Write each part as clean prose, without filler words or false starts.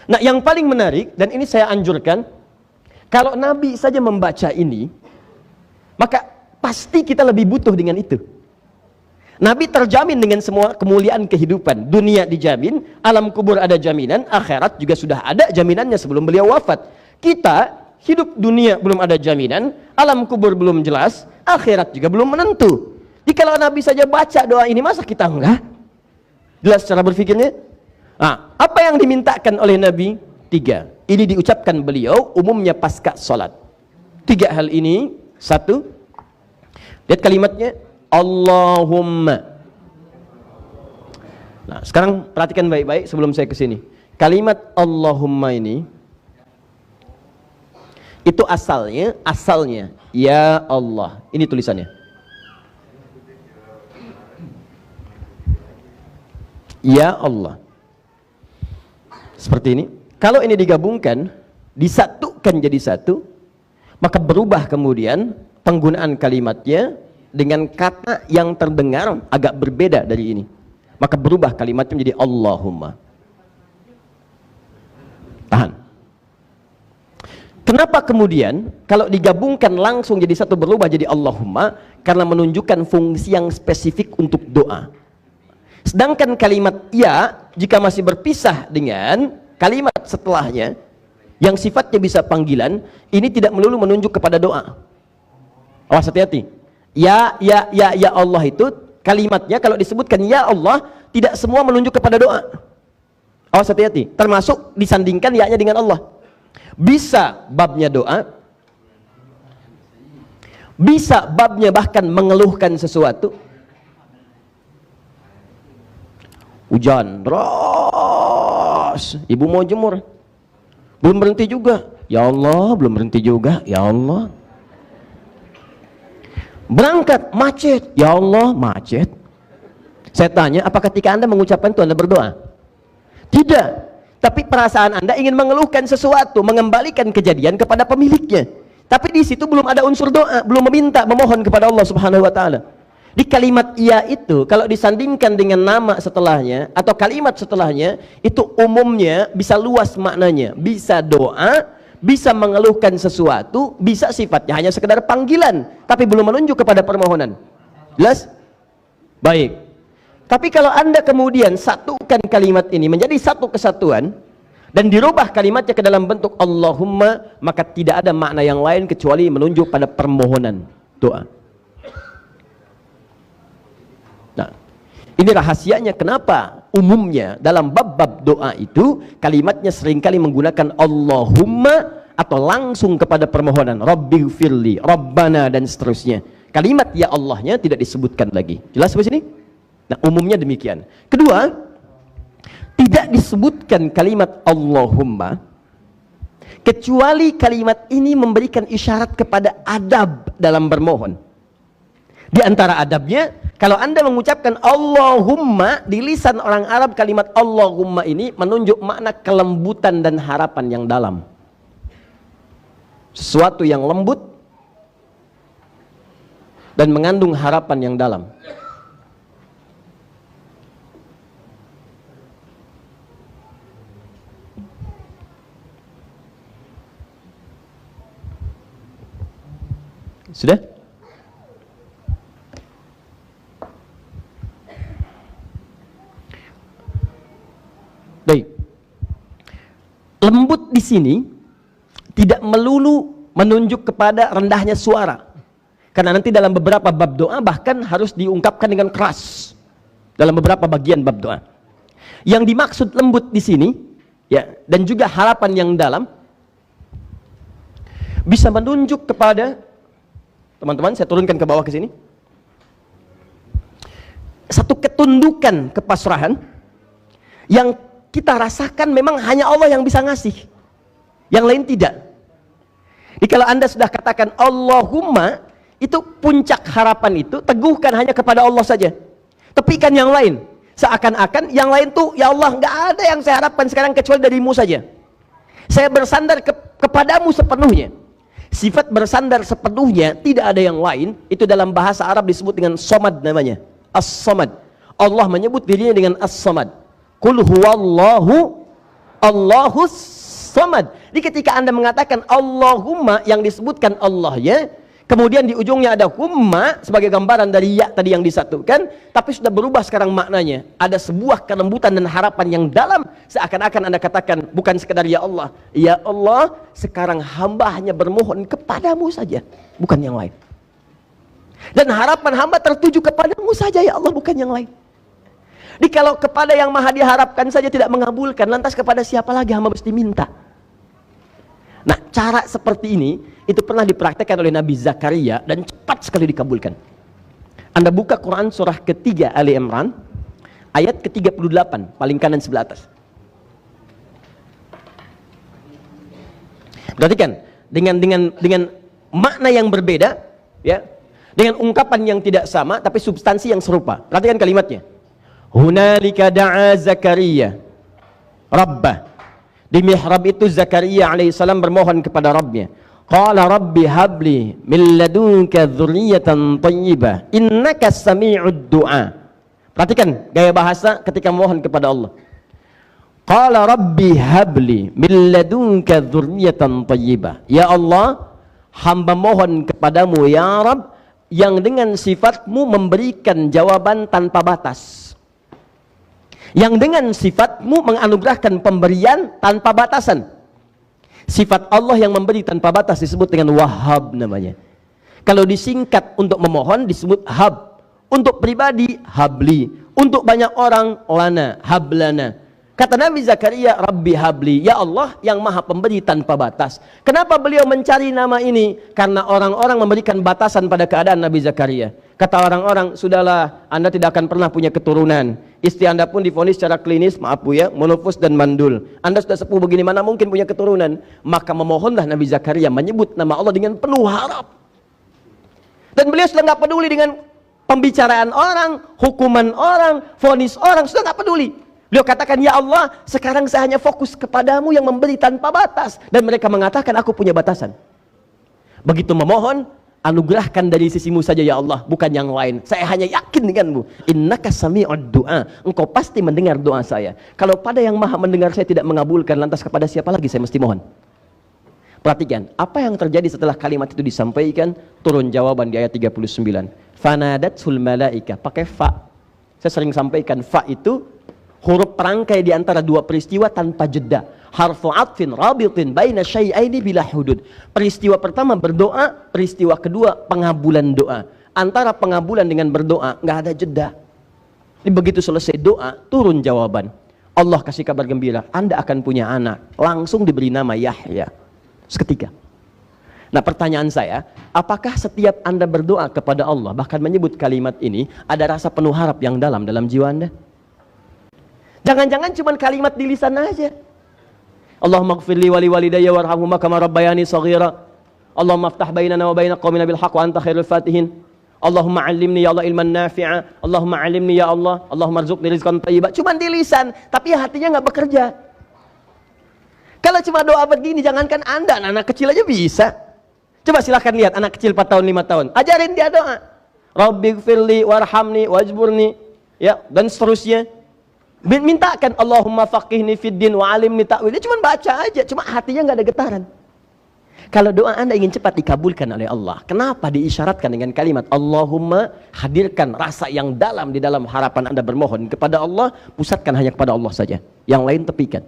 Nah, yang paling menarik, dan ini saya anjurkan, kalau Nabi saja membaca ini, maka pasti kita lebih butuh dengan itu. Nabi terjamin dengan semua kemuliaan kehidupan. Dunia dijamin, alam kubur ada jaminan, akhirat juga sudah ada jaminannya sebelum beliau wafat. Kita hidup dunia belum ada jaminan, alam kubur belum jelas, akhirat juga belum menentu. Jadi kalau Nabi saja baca doa ini, masa kita enggak? Jelas cara berpikirnya? Nah, apa yang dimintakan oleh Nabi? 3. Ini diucapkan beliau umumnya pasca sholat. 3 hal ini. 1, lihat kalimatnya, Allahumma. Nah, sekarang perhatikan baik-baik sebelum saya ke sini. Kalimat Allahumma ini, itu asalnya ya Allah. Ini tulisannya. Ya Allah. Seperti ini. Kalau ini digabungkan, disatukan jadi satu, maka berubah kemudian penggunaan kalimatnya dengan kata yang terdengar agak berbeda dari ini. Maka berubah kalimatnya menjadi Allahumma. Tahan. Kenapa kemudian kalau digabungkan langsung jadi satu berubah jadi Allahumma? Karena menunjukkan fungsi yang spesifik untuk doa. Sedangkan kalimat ya, jika masih berpisah dengan kalimat setelahnya yang sifatnya bisa panggilan, ini tidak melulu menunjuk kepada doa. Awas, hati-hati. Ya Allah itu kalimatnya kalau disebutkan ya Allah, tidak semua menunjuk kepada doa. Awas, hati-hati. Termasuk disandingkan ya-nya dengan Allah. Bisa babnya doa, bisa babnya bahkan mengeluhkan sesuatu. Hujan deras, ibu mau jemur, belum berhenti juga, ya Allah, belum berhenti juga, ya Allah. Berangkat macet, ya Allah, macet. Saya tanya, apa ketika Anda mengucapkan itu Anda berdoa? Tidak, tapi perasaan Anda ingin mengeluhkan sesuatu, mengembalikan kejadian kepada pemiliknya. Tapi di situ belum ada unsur doa, belum meminta, memohon kepada Allah Subhanahu wa taala. Di kalimat iya itu, kalau disandingkan dengan nama setelahnya atau kalimat setelahnya, itu umumnya bisa luas maknanya. Bisa doa, bisa mengeluhkan sesuatu, bisa sifatnya hanya sekedar panggilan, tapi belum menunjuk kepada permohonan. Jelas? Baik. Tapi kalau Anda kemudian satukan kalimat ini menjadi satu kesatuan, dan dirubah kalimatnya ke dalam bentuk Allahumma, maka tidak ada makna yang lain kecuali menunjuk pada permohonan doa. Ini rahasianya kenapa umumnya dalam bab-bab doa itu kalimatnya seringkali menggunakan Allahumma atau langsung kepada permohonan Rabbighfirli, Rabbana dan seterusnya. Kalimat ya Allahnya tidak disebutkan lagi. Jelas sampai sini? Nah, umumnya demikian. Kedua, tidak disebutkan kalimat Allahumma kecuali kalimat ini memberikan isyarat kepada adab dalam bermohon. Di antara adabnya, kalau Anda mengucapkan Allahumma di lisan orang Arab, kalimat Allahumma ini menunjuk makna kelembutan dan harapan yang dalam. Sesuatu yang lembut dan mengandung harapan yang dalam. Sudah? Baik. Lembut di sini tidak melulu menunjuk kepada rendahnya suara. Karena nanti dalam beberapa bab doa bahkan harus diungkapkan dengan keras. Dalam beberapa bagian bab doa. Yang dimaksud lembut di sini, ya, dan juga harapan yang dalam bisa menunjuk kepada, teman-teman, saya turunkan ke bawah ke sini. Satu ketundukan kepasrahan yang kita rasakan memang hanya Allah yang bisa ngasih, yang lain tidak. Jadi kalau Anda sudah katakan Allahumma, itu puncak harapan itu teguhkan hanya kepada Allah saja, tepikan yang lain, seakan-akan yang lain tuh ya Allah nggak ada yang saya harapkan sekarang kecuali darimu saja. Saya bersandar kepadamu sepenuhnya. Sifat bersandar sepenuhnya, tidak ada yang lain. Itu dalam bahasa Arab disebut dengan somad namanya. As-somad. Allah menyebut dirinya dengan as-somad. Qul huwallahu Allahus somad. Jadi ketika Anda mengatakan Allahumma, yang disebutkan Allahnya, kemudian di ujungnya ada humma sebagai gambaran dari ya tadi yang disatukan, tapi sudah berubah sekarang maknanya. Ada sebuah kelembutan dan harapan yang dalam, seakan-akan Anda katakan bukan sekadar ya Allah. Ya Allah, sekarang hamba hanya bermohon kepadamu saja, bukan yang lain. Dan harapan hamba tertuju kepadamu saja ya Allah, bukan yang lain. Jadi kalau kepada yang maha diharapkan saja tidak mengabulkan, lantas kepada siapa lagi hamba mesti minta? Nah, cara seperti ini itu pernah dipraktekkan oleh Nabi Zakaria dan cepat sekali dikabulkan. Anda buka Quran surah ketiga Ali Imran ayat ke-38, paling kanan sebelah atas. Perhatikan, dengan makna yang berbeda, ya, dengan ungkapan yang tidak sama tapi substansi yang serupa. Perhatikan kalimatnya. Hunalika da'a Zakaria Rabbah. Di mihrab itu Zakaria alaihissalam bermohon kepada Rabbnya. Qala Rabbi habli min ladunka dzurriyyatan thayyibah innaka sami'ud du'a. Perhatikan gaya bahasa ketika mohon kepada Allah. Qala Rabbi habli min ladunka dzurriyyatan thayyibah. Ya Allah, hamba mohon kepadamu ya Rabb yang dengan sifatmu memberikan jawaban tanpa batas, yang dengan sifatmu menganugerahkan pemberian tanpa batasan. Sifat Allah yang memberi tanpa batas disebut dengan Wahhab namanya. Kalau disingkat untuk memohon disebut Hab. Untuk pribadi Habli. Untuk banyak orang Lana, Hablana. Kata Nabi Zakaria, Rabbi Habli, ya Allah yang maha pemberi tanpa batas. Kenapa beliau mencari nama ini? Karena orang-orang memberikan batasan pada keadaan Nabi Zakaria. Kata orang-orang, sudahlah, Anda tidak akan pernah punya keturunan. Istri Anda pun divonis secara klinis, maaf Bu ya, monofus dan mandul. Anda sudah sepuh begini, mana mungkin punya keturunan? Maka memohonlah Nabi Zakaria menyebut nama Allah dengan penuh harap. Dan beliau sudah nggak peduli dengan pembicaraan orang, hukuman orang, vonis orang, sudah nggak peduli. Beliau katakan, ya Allah, sekarang saya hanya fokus kepadamu yang memberi tanpa batas. Dan mereka mengatakan, aku punya batasan. Begitu memohon, anugerahkan dari sisimu saja ya Allah, bukan yang lain. Saya hanya yakin denganmu. Innaka sami'ud du'a. Engkau pasti mendengar doa saya. Kalau pada yang maha mendengar saya tidak mengabulkan, lantas kepada siapa lagi saya mesti mohon? Perhatikan, apa yang terjadi setelah kalimat itu disampaikan? Turun jawaban di ayat 39. Fanadatsul malaika, pakai fa. Saya sering sampaikan, fa itu huruf perangkai di antara dua peristiwa tanpa jeda. Harfu atfin rabitin baina syai'aini bila hudud. Peristiwa pertama berdoa, peristiwa kedua pengabulan doa. Antara pengabulan dengan berdoa nggak ada jeda. Jadi begitu selesai doa, turun jawaban. Allah kasih kabar gembira, Anda akan punya anak. Langsung diberi nama Yahya. Seketika. Nah, pertanyaan saya, apakah setiap Anda berdoa kepada Allah, bahkan menyebut kalimat ini, ada rasa penuh harap yang dalam jiwa Anda? Jangan-jangan cuma kalimat di lisan aja. Allahumma ighfirli wa liwalidayya warhamhuma kama rabbayani shaghira. Allahumma aftah bainana wa baina qaumina bil haqq wa anta khairul fatihin. Allahumma 'allimni ya Allah ilman nafi'a. Allahumma 'allimni ya Allah. Allahumma rzuqni rizqan thayyiban. Cuma di lisan, tapi hatinya nggak bekerja. Kalau cuma doa begini, jangankan Anda, anak kecil aja bisa. Coba silahkan lihat anak kecil 4 tahun, 5 tahun. Ajarin dia doa. Rabbighfirli warhamni wajburni. Ya, dan seterusnya. Mintakan Allahumma faqihni fid din wa alimni ta'wil. Dia cuma baca aja, cuma hatinya nggak ada getaran. Kalau doa Anda ingin cepat dikabulkan oleh Allah, kenapa diisyaratkan dengan kalimat Allahumma? Hadirkan rasa yang dalam di dalam harapan Anda bermohon kepada Allah, pusatkan hanya kepada Allah saja. Yang lain tepikan.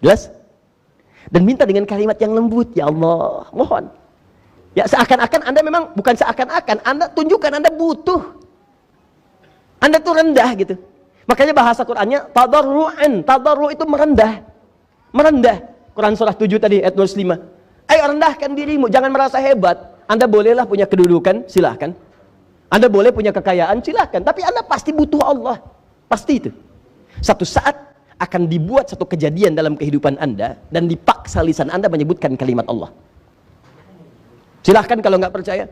Jelas? Dan minta dengan kalimat yang lembut, ya Allah, mohon. Ya seakan-akan Anda memang, bukan seakan-akan, Anda tunjukkan Anda butuh. Anda tuh rendah gitu. Makanya bahasa Qur'annya tadarru'an. Tadarru' itu merendah. Merendah. Quran surah 7 tadi ayat 25. Ayo rendahkan dirimu, jangan merasa hebat. Anda bolehlah punya kedudukan, silahkan. Anda boleh punya kekayaan, silahkan. Tapi Anda pasti butuh Allah. Pasti itu. Satu saat akan dibuat satu kejadian dalam kehidupan Anda dan dipaksa lisan Anda menyebutkan kalimat Allah. Silahkan kalau nggak percaya.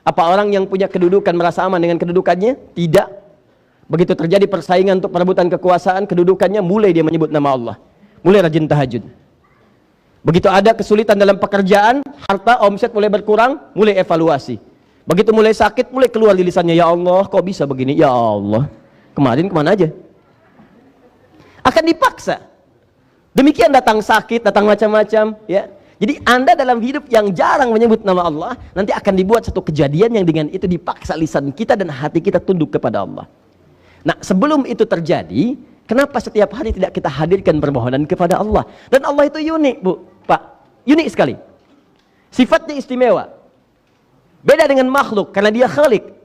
Apa orang yang punya kedudukan merasa aman dengan kedudukannya? Tidak. Begitu terjadi persaingan untuk perebutan kekuasaan, kedudukannya, mulai dia menyebut nama Allah. Mulai rajin tahajud. Begitu ada kesulitan dalam pekerjaan, harta, omset mulai berkurang, mulai evaluasi. Begitu mulai sakit, mulai keluar di lisannya, ya Allah, kok bisa begini? Ya Allah, kemarin kemana aja? Akan dipaksa. Demikian datang sakit, datang macam-macam, ya. Jadi Anda dalam hidup yang jarang menyebut nama Allah, nanti akan dibuat satu kejadian yang dengan itu dipaksa lisan kita dan hati kita tunduk kepada Allah. Nah, sebelum itu terjadi, kenapa setiap hari tidak kita hadirkan permohonan kepada Allah? Dan Allah itu unik, Bu, Pak. Unik sekali. Sifatnya istimewa. Beda dengan makhluk, karena dia khalik.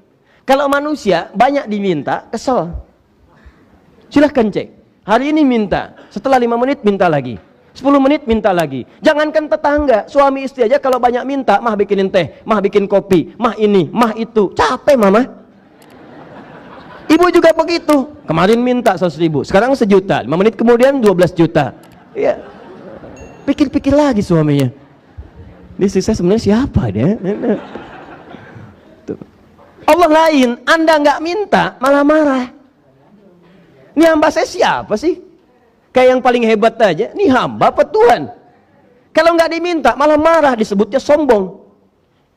Kalau manusia, banyak diminta, kesel. Silahkan cek. Hari ini minta, setelah 5 menit minta lagi. 10 menit minta lagi. Jangankan tetangga, suami istri aja kalau banyak minta, mah bikinin teh, mah bikin kopi, mah ini, mah itu. Capek mama. Ibu juga begitu. Kemarin minta 100.000, sekarang 1 juta. 5 menit kemudian 12 juta. Ya. Pikir-pikir lagi suaminya. Ini saya sebenarnya siapa dia? Allah lain, Anda nggak minta malah marah. Ini hamba saya siapa sih? Kayak yang paling hebat aja. Ini hamba apa Tuhan? Kalau nggak diminta malah marah, disebutnya sombong.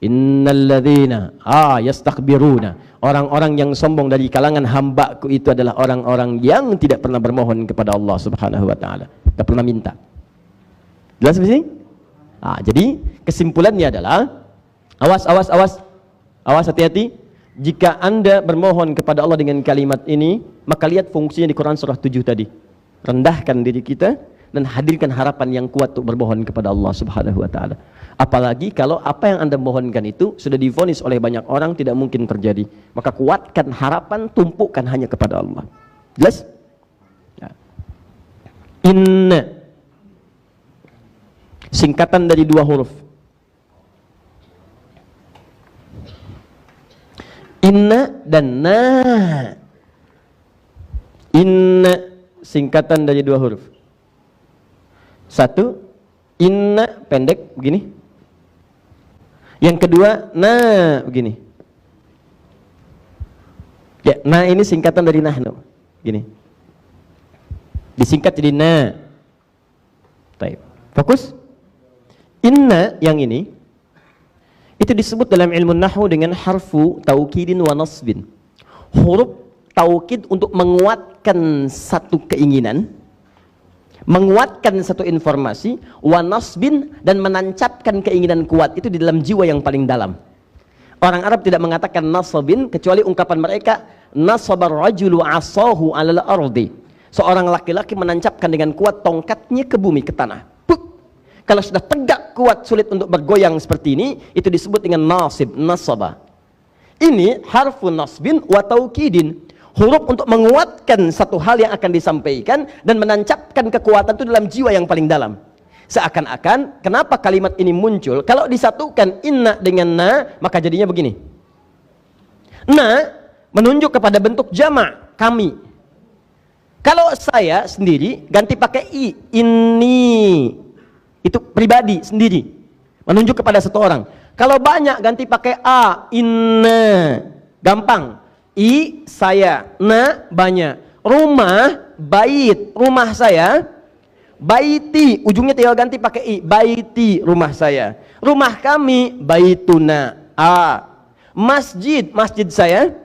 Innalladzina yastakbiruna. Orang-orang yang sombong dari kalangan hambaku itu adalah orang-orang yang tidak pernah bermohon kepada Allah Subhanahu wa taala. Tidak pernah minta. Jelas di sini? Jadi kesimpulannya adalah awas hati-hati. Jika Anda bermohon kepada Allah dengan kalimat ini, maka lihat fungsinya di Quran surah 7 tadi. Rendahkan diri kita dan hadirkan harapan yang kuat untuk bermohon kepada Allah Subhanahu wa taala. Apalagi kalau apa yang Anda mohonkan itu sudah divonis oleh banyak orang tidak mungkin terjadi. Maka kuatkan harapan, tumpukan hanya kepada Allah. Jelas? Ya. Inna, singkatan dari 2 huruf. Inna dan na. Inna singkatan dari 2 huruf. 1, inna pendek begini. Yang kedua, na begini. Ya, na ini singkatan dari nahnu. Gini. Disingkat jadi na. Baik. Fokus. Inna yang ini itu disebut dalam ilmu nahwu dengan harfu taukidin wa nasbin. Huruf taukid untuk menguatkan satu keinginan, menguatkan satu informasi, wa nasbin, dan menancapkan keinginan kuat itu di dalam jiwa yang paling dalam. Orang Arab tidak mengatakan nasabin kecuali ungkapan mereka nasabar rajulu asahu alal ardi. Seorang laki-laki menancapkan dengan kuat tongkatnya ke bumi, ke tanah. Kalau sudah tegak kuat, sulit untuk bergoyang seperti ini, itu disebut dengan nasib, nasabah. Ini harfu nasbin wa taukidin. Huruf untuk menguatkan satu hal yang akan disampaikan dan menancapkan kekuatan itu dalam jiwa yang paling dalam. Seakan-akan, kenapa kalimat ini muncul? Kalau disatukan inna dengan na, maka jadinya begini. Na menunjuk kepada bentuk jamak, kami. Kalau saya sendiri ganti pakai i, ini. Itu pribadi sendiri, menunjuk kepada satu orang. Kalau banyak ganti pakai a, inna, gampang. I, saya, na, banyak. Rumah, bait, rumah saya. Baiti, ujungnya tinggal ganti pakai i, baiti, rumah saya. Rumah kami, baituna, a. Masjid, masjid saya.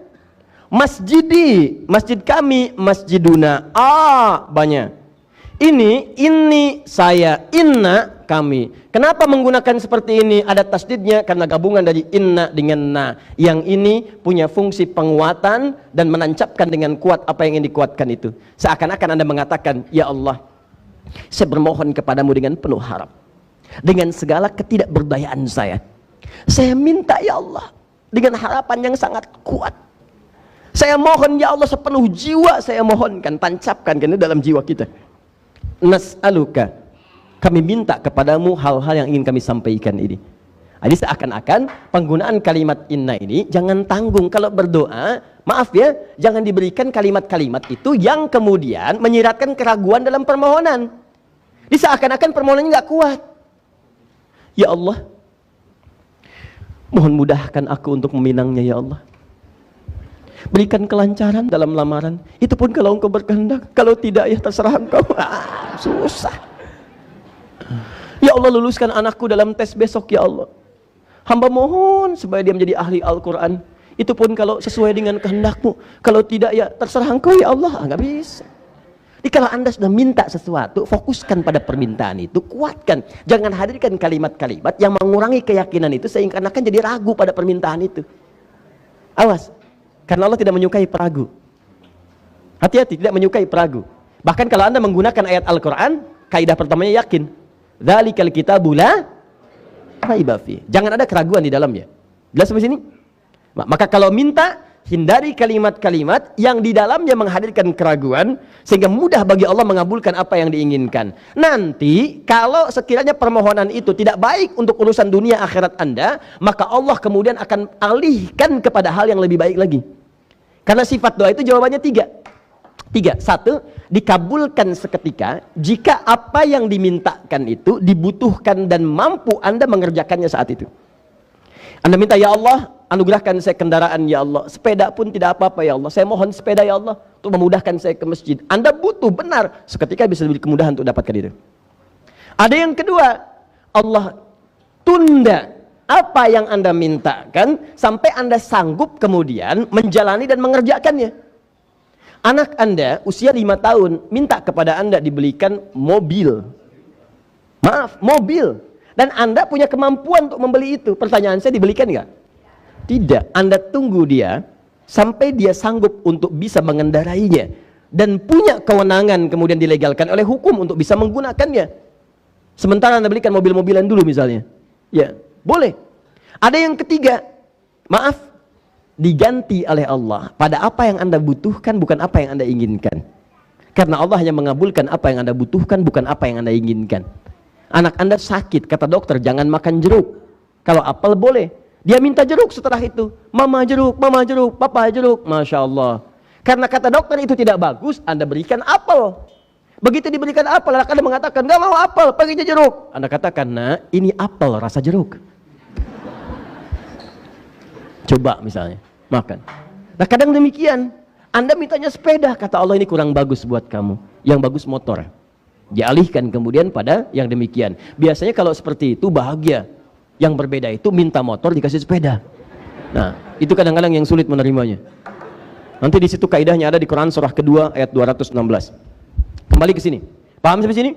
Masjidi, masjid kami, masjiduna, a, banyak. Ini saya, inna kami. Kenapa menggunakan seperti ini? Ada tasdidnya karena gabungan dari inna dengan na. Yang ini punya fungsi penguatan dan menancapkan dengan kuat apa yang ingin dikuatkan itu. Seakan-akan Anda mengatakan, ya Allah, saya bermohon kepadamu dengan penuh harap. Dengan segala ketidakberdayaan saya. Saya minta ya Allah dengan harapan yang sangat kuat. Saya mohon ya Allah sepenuh jiwa saya mohonkan, tancapkan ini dalam jiwa kita. Nas'aluka, kami minta kepadamu hal-hal yang ingin kami sampaikan ini. Jadi seakan-akan penggunaan kalimat inna ini jangan tanggung kalau berdoa. Maaf ya, jangan diberikan kalimat-kalimat itu yang kemudian menyiratkan keraguan dalam permohonan. Jadi seakan-akan permohonannya nggak kuat. Ya Allah, mohon mudahkan aku untuk meminangnya ya Allah. Berikan kelancaran dalam lamaran. Itu pun kalau engkau berkehendak. Kalau tidak ya terserah engkau. Susah. Ya Allah, luluskan anakku dalam tes besok ya Allah. Hamba mohon supaya dia menjadi ahli Al-Quran. Itu pun kalau sesuai dengan kehendak-Mu. Kalau tidak ya terserah Engkau ya Allah. Nggak bisa. Jadi kalau Anda sudah minta sesuatu, fokuskan pada permintaan itu, kuatkan. Jangan hadirkan kalimat-kalimat yang mengurangi keyakinan itu sehingga akan jadi ragu pada permintaan itu. Awas. Karena Allah tidak menyukai peragu. Hati-hati, tidak menyukai peragu. Bahkan kalau Anda menggunakan ayat Al-Quran, kaidah pertamanya yakin. Dzalikal kitabu la raiba fi. Jangan ada keraguan di dalamnya. Jelas sampai sini? Maka kalau minta, hindari kalimat-kalimat yang di dalamnya menghadirkan keraguan, sehingga mudah bagi Allah mengabulkan apa yang diinginkan. Nanti, kalau sekiranya permohonan itu tidak baik untuk urusan dunia akhirat Anda, maka Allah kemudian akan alihkan kepada hal yang lebih baik lagi. Karena sifat doa itu jawabannya tiga. Satu, dikabulkan seketika jika apa yang dimintakan itu dibutuhkan dan mampu Anda mengerjakannya saat itu. Anda minta, ya Allah, anugerahkan saya kendaraan ya Allah, sepeda pun tidak apa-apa ya Allah, saya mohon sepeda ya Allah untuk memudahkan saya ke masjid. Anda butuh benar, seketika bisa diberi kemudahan untuk dapatkan itu. Ada yang kedua, Allah tunda apa yang Anda mintakan sampai Anda sanggup kemudian menjalani dan mengerjakannya. Anak Anda usia 5 tahun minta kepada Anda dibelikan mobil. Maaf, mobil. Dan Anda punya kemampuan untuk membeli itu. Pertanyaan saya, dibelikan nggak? Tidak. Anda tunggu dia sampai dia sanggup untuk bisa mengendarainya dan punya kewenangan kemudian dilegalkan oleh hukum untuk bisa menggunakannya. Sementara Anda belikan mobil-mobilan dulu misalnya. Ya, boleh. Ada yang ketiga. Maaf, diganti oleh Allah pada apa yang Anda butuhkan, bukan apa yang Anda inginkan. Karena Allah hanya mengabulkan apa yang Anda butuhkan, bukan apa yang Anda inginkan. Anak Anda sakit, kata dokter jangan makan jeruk. Kalau apel boleh. Dia minta jeruk setelah itu. Mama jeruk, papa jeruk. Masya Allah. Karena kata dokter itu tidak bagus, Anda berikan apel. Begitu diberikan apel, anak Anda mengatakan, gak mau apel, pengennya jeruk. Anda katakan, nah ini apel rasa jeruk. Coba misalnya, makan. Nah kadang demikian. Anda mintanya sepeda, kata Allah ini kurang bagus buat kamu. Yang bagus motor. Dialihkan kemudian pada yang demikian. Biasanya kalau seperti itu bahagia. Yang berbeda itu minta motor dikasih sepeda. Nah, itu kadang-kadang yang sulit menerimanya. Nanti di situ kaidahnya ada di Quran surah kedua ayat 216. Kembali ke sini. Paham sampai sini?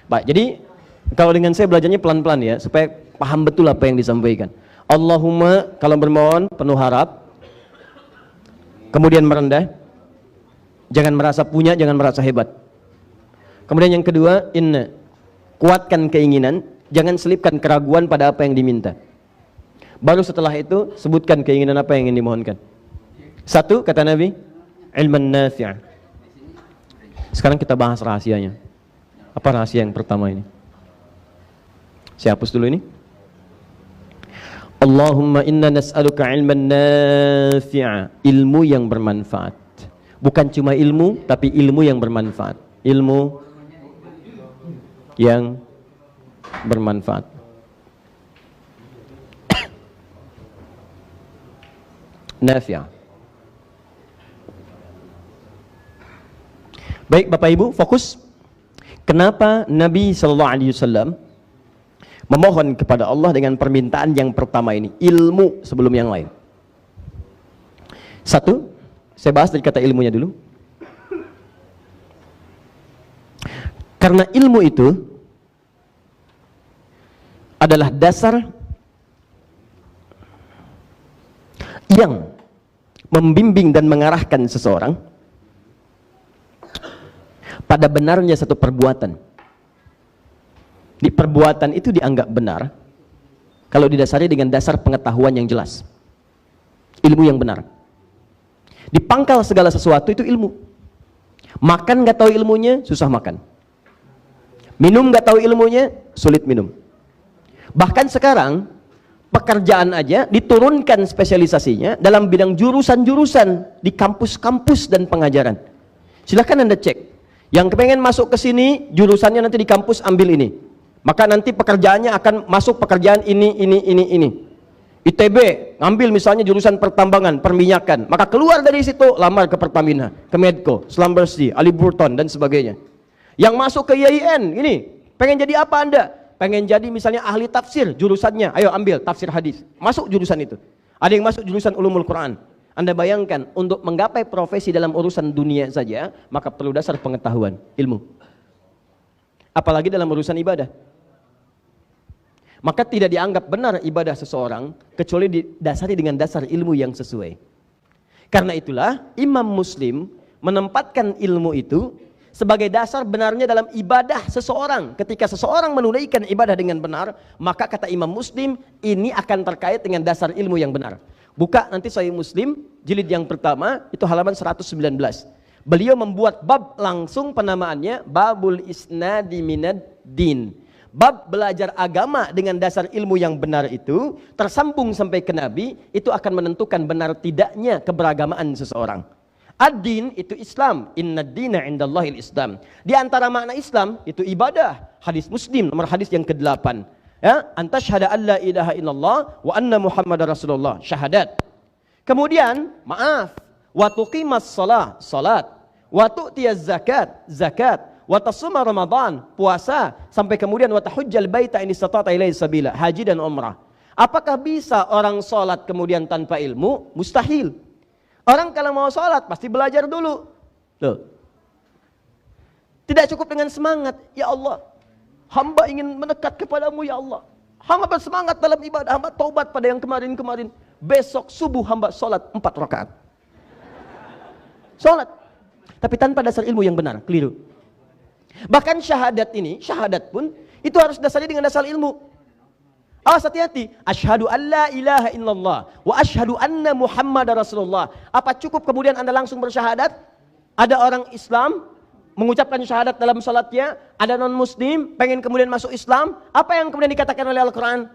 Baik, jadi kalau dengan saya belajarnya pelan-pelan ya, supaya paham betul apa yang disampaikan. Allahumma, kalau bermohon penuh harap, kemudian merendah, jangan merasa punya, jangan merasa hebat. Kemudian yang kedua, inna, kuatkan keinginan, jangan selipkan keraguan pada apa yang diminta. Baru setelah itu sebutkan keinginan apa yang ingin dimohonkan. Satu, kata Nabi, ilman nafi'. Sekarang kita bahas rahasianya. Apa rahasia yang pertama ini? Saya hapus dulu ini. Allahumma inna nas'aluka ilman nafi'a, ilmu yang bermanfaat. Bukan cuma ilmu, tapi ilmu yang bermanfaat. Ilmu yang bermanfaat. Nafi'a. Baik Bapak Ibu, fokus. Kenapa Nabi SAW memohon kepada Allah dengan permintaan yang pertama ini, ilmu sebelum yang lain? Satu, saya bahas dari kata ilmunya dulu. Karena ilmu itu adalah dasar yang membimbing dan mengarahkan seseorang pada benarnya satu perbuatan. Di perbuatan itu dianggap benar kalau didasari dengan dasar pengetahuan yang jelas, ilmu yang benar. Di pangkal segala sesuatu itu ilmu. Makan nggak tahu ilmunya, susah makan. Minum nggak tahu ilmunya, sulit minum. Bahkan sekarang pekerjaan aja diturunkan spesialisasinya dalam bidang jurusan-jurusan di kampus-kampus dan pengajaran. Silahkan Anda cek. Yang kepengen masuk ke sini, jurusannya nanti di kampus ambil ini. Maka nanti pekerjaannya akan masuk pekerjaan ini. ITB ngambil misalnya jurusan pertambangan, perminyakan. Maka keluar dari situ lamar ke Pertamina, ke Medco, Slumberstee, Halliburton dan sebagainya. Yang masuk ke IAIN, ini pengen jadi apa Anda? pengen jadi misalnya ahli tafsir, jurusannya, ayo ambil tafsir hadis, masuk jurusan itu. Ada yang masuk jurusan ulumul Quran. Anda bayangkan, untuk menggapai profesi dalam urusan dunia saja, maka perlu dasar pengetahuan, ilmu. Apalagi dalam urusan ibadah. Maka tidak dianggap benar ibadah seseorang, kecuali didasari dengan dasar ilmu yang sesuai. Karena itulah, Imam Muslim menempatkan ilmu itu sebagai dasar benarnya dalam ibadah seseorang. Ketika seseorang menunaikan ibadah dengan benar, maka kata Imam Muslim, ini akan terkait dengan dasar ilmu yang benar. Buka nanti Sahih Muslim, jilid yang pertama, itu halaman 119. Beliau membuat bab langsung penamaannya, Babul Isnadi Minad Din. Bab belajar agama dengan dasar ilmu yang benar itu, tersambung sampai ke Nabi, itu akan menentukan benar tidaknya keberagamaan seseorang. Ad-din itu Islam, inna dina indallahil Islam. Di antara makna Islam itu ibadah. Hadis Muslim nomor hadis yang ke-8. Ya, anta syahada alla ilaha illallah wa anna muhammadar rasulullah, syahadat. Kemudian, maaf, wa tuqimas shalah, salat, wa tu'tiyaz zakat, zakat, wa tasuma ramadan, puasa, sampai kemudian wa tahujjal baita in istata'ta ilaihi sabila, haji dan umrah. Apakah bisa orang salat kemudian tanpa ilmu? Mustahil. Orang kalau mau sholat pasti belajar dulu. Tuh. Tidak cukup dengan semangat. Ya Allah, hamba ingin mendekat kepadamu ya Allah. Hamba bersemangat dalam ibadah. Hamba taubat pada yang kemarin-kemarin. Besok subuh hamba sholat 4 rakaat. Sholat. Tapi tanpa dasar ilmu yang benar. Keliru. Bahkan syahadat ini, syahadat pun itu harus dasarnya dengan dasar ilmu. Awas, hati-hati. Asyhadu an la ilaha illallah wa asyhadu anna muhammadar rasulullah. Apa cukup kemudian Anda langsung bersyahadat? Ada orang Islam mengucapkan syahadat dalam salatnya, ada non-muslim pengen kemudian masuk Islam, apa yang kemudian dikatakan oleh Al-Quran?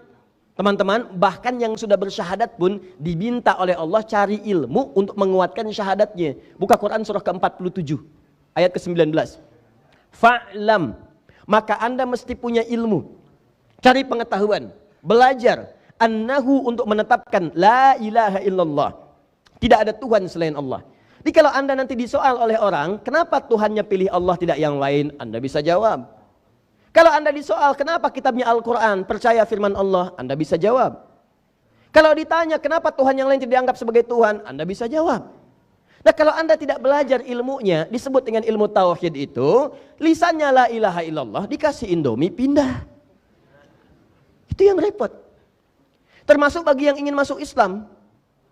Teman-teman, bahkan yang sudah bersyahadat pun diminta oleh Allah cari ilmu untuk menguatkan syahadatnya. Buka Quran surah ke-47 ayat ke-19. Fa'lam, maka Anda mesti punya ilmu, cari pengetahuan, belajar annahu, untuk menetapkan la ilaha illallah, tidak ada Tuhan selain Allah. Jadi kalau Anda nanti disoal oleh orang, kenapa Tuhannya pilih Allah tidak yang lain? Anda bisa jawab. Kalau Anda disoal, kenapa kitabnya Al-Quran percaya firman Allah? Anda bisa jawab. Kalau ditanya, kenapa Tuhan yang lain tidak dianggap sebagai Tuhan? Anda bisa jawab. Nah, kalau Anda tidak belajar ilmunya, disebut dengan ilmu tauhid itu, lisannya la ilaha illallah, dikasih Indomie, pindah. Itu yang repot. Termasuk bagi yang ingin masuk Islam.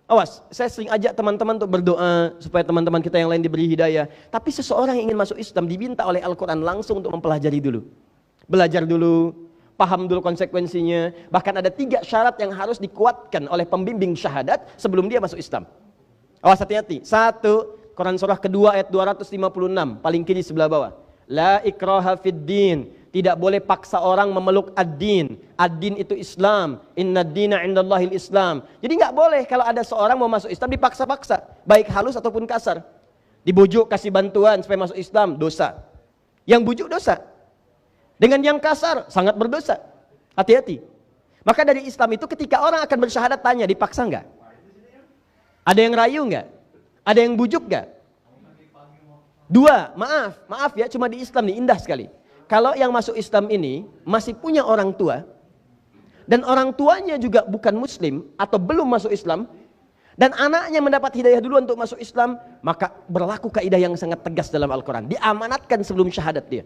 Awas, saya sering ajak teman-teman untuk berdoa supaya teman-teman kita yang lain diberi hidayah. Tapi seseorang yang ingin masuk Islam diminta oleh Al-Quran langsung untuk mempelajari dulu. Belajar dulu, paham dulu konsekuensinya. Bahkan ada 3 syarat yang harus dikuatkan oleh pembimbing syahadat sebelum dia masuk Islam. Awas, hati-hati. 1, Quran surah kedua ayat 256, paling kiri sebelah bawah. La ikraha fid din. Tidak boleh paksa orang memeluk ad-din. Ad-din itu Islam. Inna dina indallahil Islam. Jadi nggak boleh kalau ada seorang mau masuk Islam dipaksa-paksa, baik halus ataupun kasar. Dibujuk kasih bantuan supaya masuk Islam, dosa. Yang bujuk dosa. Dengan yang kasar sangat berdosa. Hati-hati. Maka dari Islam itu ketika orang akan bersyahadat tanya, dipaksa nggak? Ada yang rayu nggak? Ada yang bujuk nggak? 2, maaf ya, cuma di Islam nih indah sekali. Kalau yang masuk Islam ini masih punya orang tua, dan orang tuanya juga bukan muslim atau belum masuk Islam, dan anaknya mendapat hidayah dulu untuk masuk Islam, maka berlaku kaidah yang sangat tegas dalam Al-Quran. Diamanatkan sebelum syahadat dia.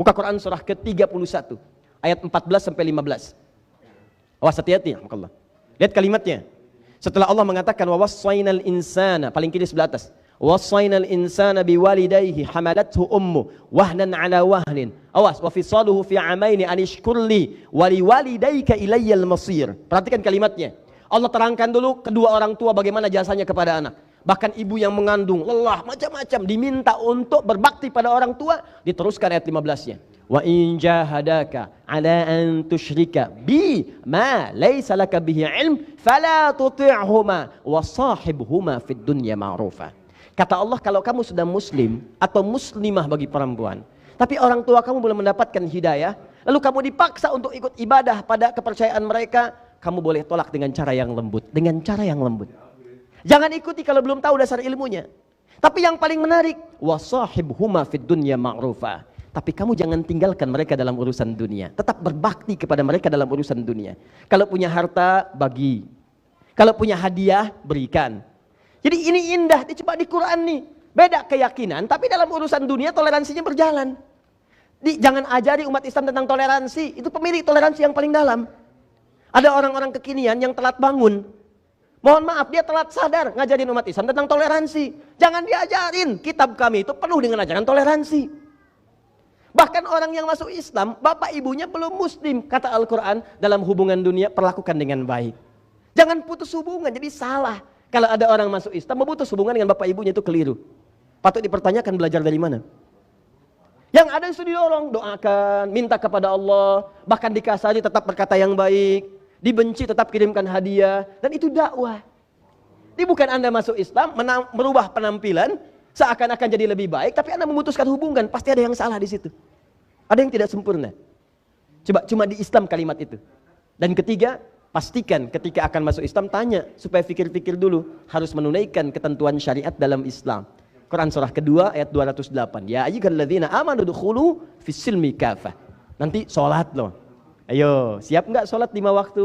Buka Quran surah ke-31 ayat 14-15. Awas, hati-hati. Lihat kalimatnya. Setelah Allah mengatakan wa wassaynal insana, paling kiri sebelah atas. Wassaynal insana biwalidayhi hamalathu ummu wahnan ala wahnin. Awas, wa fisaluhu fi amaini anishkurli wa liwalidayka ilayyal masir. Perhatikan kalimatnya. Allah terangkan dulu kedua orang tua bagaimana jasanya kepada anak. Bahkan ibu yang mengandung, lelah, macam-macam diminta untuk berbakti pada orang tua. Diteruskan ayat 15-nya. Wa in jahadaka ala an tusyrika bi ma laysa laka bihi ilm fala tuti'huma wa sahibhuma fid dunya ma'rufa. Kata Allah, kalau kamu sudah muslim atau muslimah bagi perempuan, tapi orang tua kamu belum mendapatkan hidayah, lalu kamu dipaksa untuk ikut ibadah pada kepercayaan mereka, kamu boleh tolak dengan cara yang lembut. Dengan cara yang lembut. Jangan ikuti kalau belum tahu dasar ilmunya. Tapi yang paling menarik, wasahibhuma fid dunya ma'rufa. Tapi kamu jangan tinggalkan mereka dalam urusan dunia. Tetap berbakti kepada mereka dalam urusan dunia. Kalau punya harta, bagi. Kalau punya hadiah, berikan. Jadi ini indah, dicoba di Quran nih. Beda keyakinan, tapi dalam urusan dunia toleransinya berjalan. Jangan ajari umat Islam tentang toleransi. Itu pemilik toleransi yang paling dalam. Ada orang-orang kekinian yang telat bangun. Mohon maaf, dia telat sadar ngajarin umat Islam tentang toleransi. Jangan diajarin. Kitab kami itu penuh dengan ajaran toleransi. Bahkan orang yang masuk Islam, bapak ibunya belum muslim. Kata Al-Quran, dalam hubungan dunia perlakukan dengan baik. Jangan putus hubungan, jadi salah. Kalau ada orang masuk Islam, memutus hubungan dengan bapak ibunya itu keliru. Patut dipertanyakan belajar dari mana. Yang ada itu didorong, doakan, minta kepada Allah. Bahkan dikasari tetap berkata yang baik. Dibenci tetap kirimkan hadiah. Dan itu dakwah. Ini bukan Anda masuk Islam, merubah penampilan, seakan-akan jadi lebih baik, tapi Anda memutuskan hubungan, pasti ada yang salah di situ. Ada yang tidak sempurna. Coba cuma di Islam kalimat itu. Dan ketiga, pastikan ketika akan masuk Islam tanya supaya fikir-fikir dulu, harus menunaikan ketentuan syariat dalam Islam. Quran surah kedua ayat 208. Ya ayyuhalladzina amanu dukhulu fis-silmi kafah. Nanti sholat loh. Ayo, siap enggak sholat 5 waktu?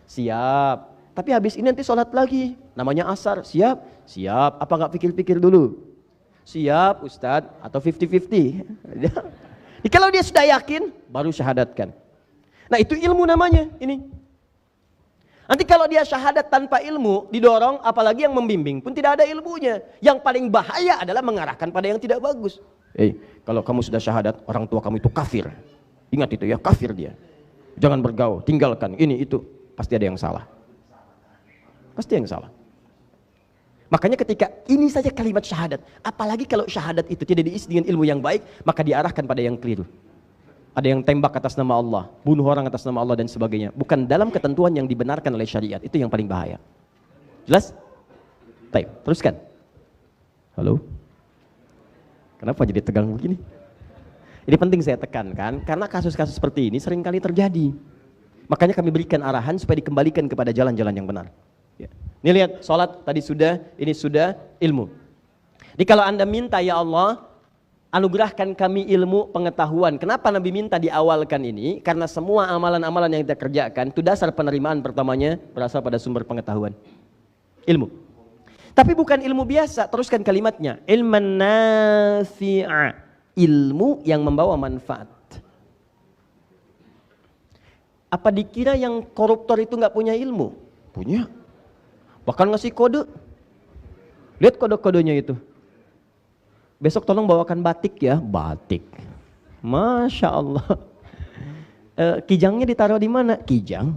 Siap. Tapi habis ini nanti sholat lagi. Namanya asar. Siap? Siap. Apa enggak pikir-pikir dulu? Siap Ustadz, atau 50-50. Kalau dia sudah yakin, baru syahadatkan. Nah itu ilmu namanya ini. Nanti kalau dia syahadat tanpa ilmu, didorong, apalagi yang membimbing pun tidak ada ilmunya. Yang paling bahaya adalah mengarahkan pada yang tidak bagus. Kalau kamu sudah syahadat, orang tua kamu itu kafir. Ingat itu ya, kafir dia. Jangan bergaul, tinggalkan, ini itu. Pasti ada yang salah. Pasti yang salah. Makanya ketika ini saja kalimat syahadat, apalagi kalau syahadat itu tidak diisi dengan ilmu yang baik, maka diarahkan pada yang keliru. Ada yang tembak atas nama Allah, bunuh orang atas nama Allah dan sebagainya. Bukan dalam ketentuan yang dibenarkan oleh syariat, itu yang paling bahaya. Jelas? Baik, teruskan. Halo? Kenapa jadi tegang begini? Ini penting saya tekankan, karena kasus-kasus seperti ini seringkali terjadi. Makanya kami berikan arahan supaya dikembalikan kepada jalan-jalan yang benar. Ya. Ini lihat, sholat tadi sudah, ini sudah ilmu. Jadi kalau Anda minta, ya Allah, anugerahkan kami ilmu pengetahuan. Kenapa Nabi minta diawalkan ini? Karena semua amalan-amalan yang kita kerjakan, itu dasar penerimaan pertamanya berasal pada sumber pengetahuan. Ilmu. Tapi bukan ilmu biasa, teruskan kalimatnya. Ilman nafi'a. Ilmu yang membawa manfaat. Apa dikira yang koruptor itu nggak punya ilmu? Punya. Bahkan ngasih kode. Lihat kode-kodenya itu. Besok tolong bawakan batik ya. Batik. Masya Allah. Kijangnya ditaruh di mana? Kijang.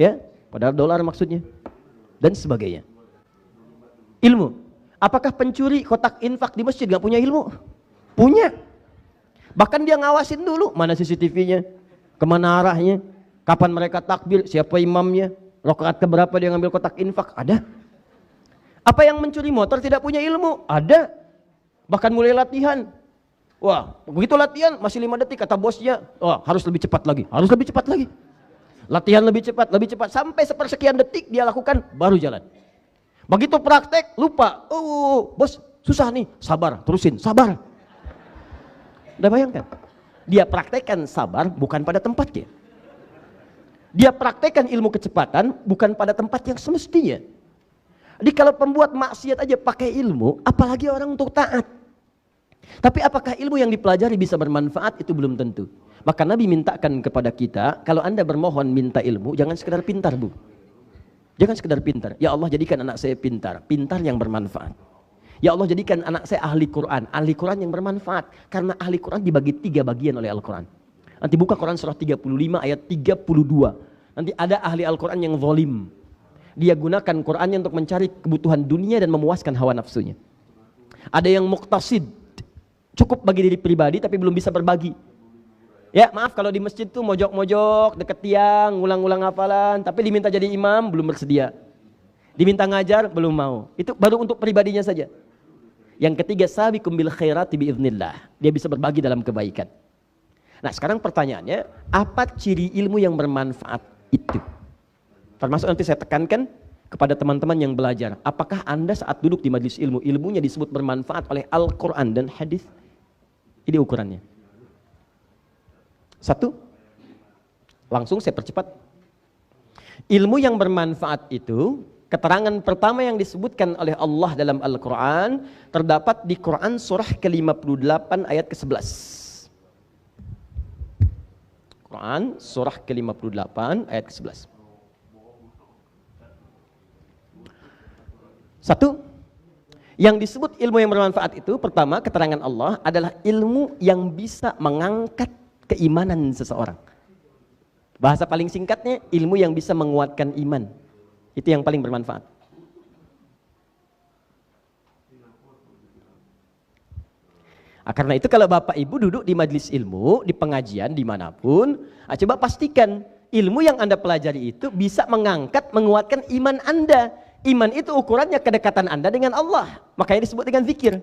Ya, padahal dolar maksudnya. Dan sebagainya. Ilmu. Apakah pencuri kotak infak di masjid gak punya ilmu? Punya. Bahkan dia ngawasin dulu. Mana CCTV-nya? Kemana arahnya? Kapan mereka takbir? Siapa imamnya? Rakaat keberapa dia ngambil kotak infak? Ada. Apa yang mencuri motor tidak punya ilmu? Ada. Bahkan mulai latihan. Wah, begitu latihan masih 5 detik kata bosnya. Wah, harus lebih cepat lagi. Harus lebih cepat lagi. Latihan lebih cepat sampai sepersekian detik dia lakukan baru jalan. Begitu praktek lupa. Oh, bos, susah nih. Sabar, terusin, sabar. Udah bayangkan? Dia praktekkan sabar bukan pada tempatnya. Dia praktekkan ilmu kecepatan bukan pada tempat yang semestinya. Jadi kalau pembuat maksiat aja pakai ilmu, apalagi orang untuk taat. Tapi apakah ilmu yang dipelajari bisa bermanfaat? Itu belum tentu. Maka Nabi mintakan kepada kita, kalau Anda bermohon minta ilmu, jangan sekedar pintar, Bu. Jangan sekedar pintar. Ya Allah, jadikan anak saya pintar, pintar yang bermanfaat. Ya Allah, jadikan anak saya ahli Quran yang bermanfaat. Karena ahli Quran dibagi 3 bagian oleh Al-Quran. Nanti buka Quran surah 35 ayat 32. Nanti ada ahli Al-Quran yang zalim. Dia gunakan Qurannya untuk mencari kebutuhan dunia dan memuaskan hawa nafsunya. Ada yang muqtasid. Cukup bagi diri pribadi tapi belum bisa berbagi. Ya maaf kalau di masjid tuh mojok-mojok, deket tiang, ngulang-ngulang hafalan. Tapi diminta jadi imam belum bersedia. Diminta ngajar belum mau. Itu baru untuk pribadinya saja. Yang ketiga, sabiqum bil khairati biiznillah. Dia bisa berbagi dalam kebaikan. Nah sekarang pertanyaannya, apa ciri ilmu yang bermanfaat itu? Termasuk nanti saya tekankan kepada teman-teman yang belajar. Apakah Anda saat duduk di majelis ilmu, ilmunya disebut bermanfaat oleh Al-Quran dan hadis? Ini ukurannya. Satu, langsung saya percepat. Ilmu yang bermanfaat itu, keterangan pertama yang disebutkan oleh Allah dalam Al-Quran, terdapat di Quran surah ke-58 ayat ke-11. Quran surah ke-58 ayat ke-11. Satu, yang disebut ilmu yang bermanfaat itu, pertama keterangan Allah adalah ilmu yang bisa mengangkat keimanan seseorang. Bahasa paling singkatnya, ilmu yang bisa menguatkan iman. Itu yang paling bermanfaat. Karena itu kalau Bapak Ibu duduk di majelis ilmu, di pengajian, dimanapun, coba pastikan ilmu yang Anda pelajari itu bisa mengangkat, menguatkan iman Anda. Iman itu ukurannya kedekatan Anda dengan Allah. Makanya disebut dengan zikir.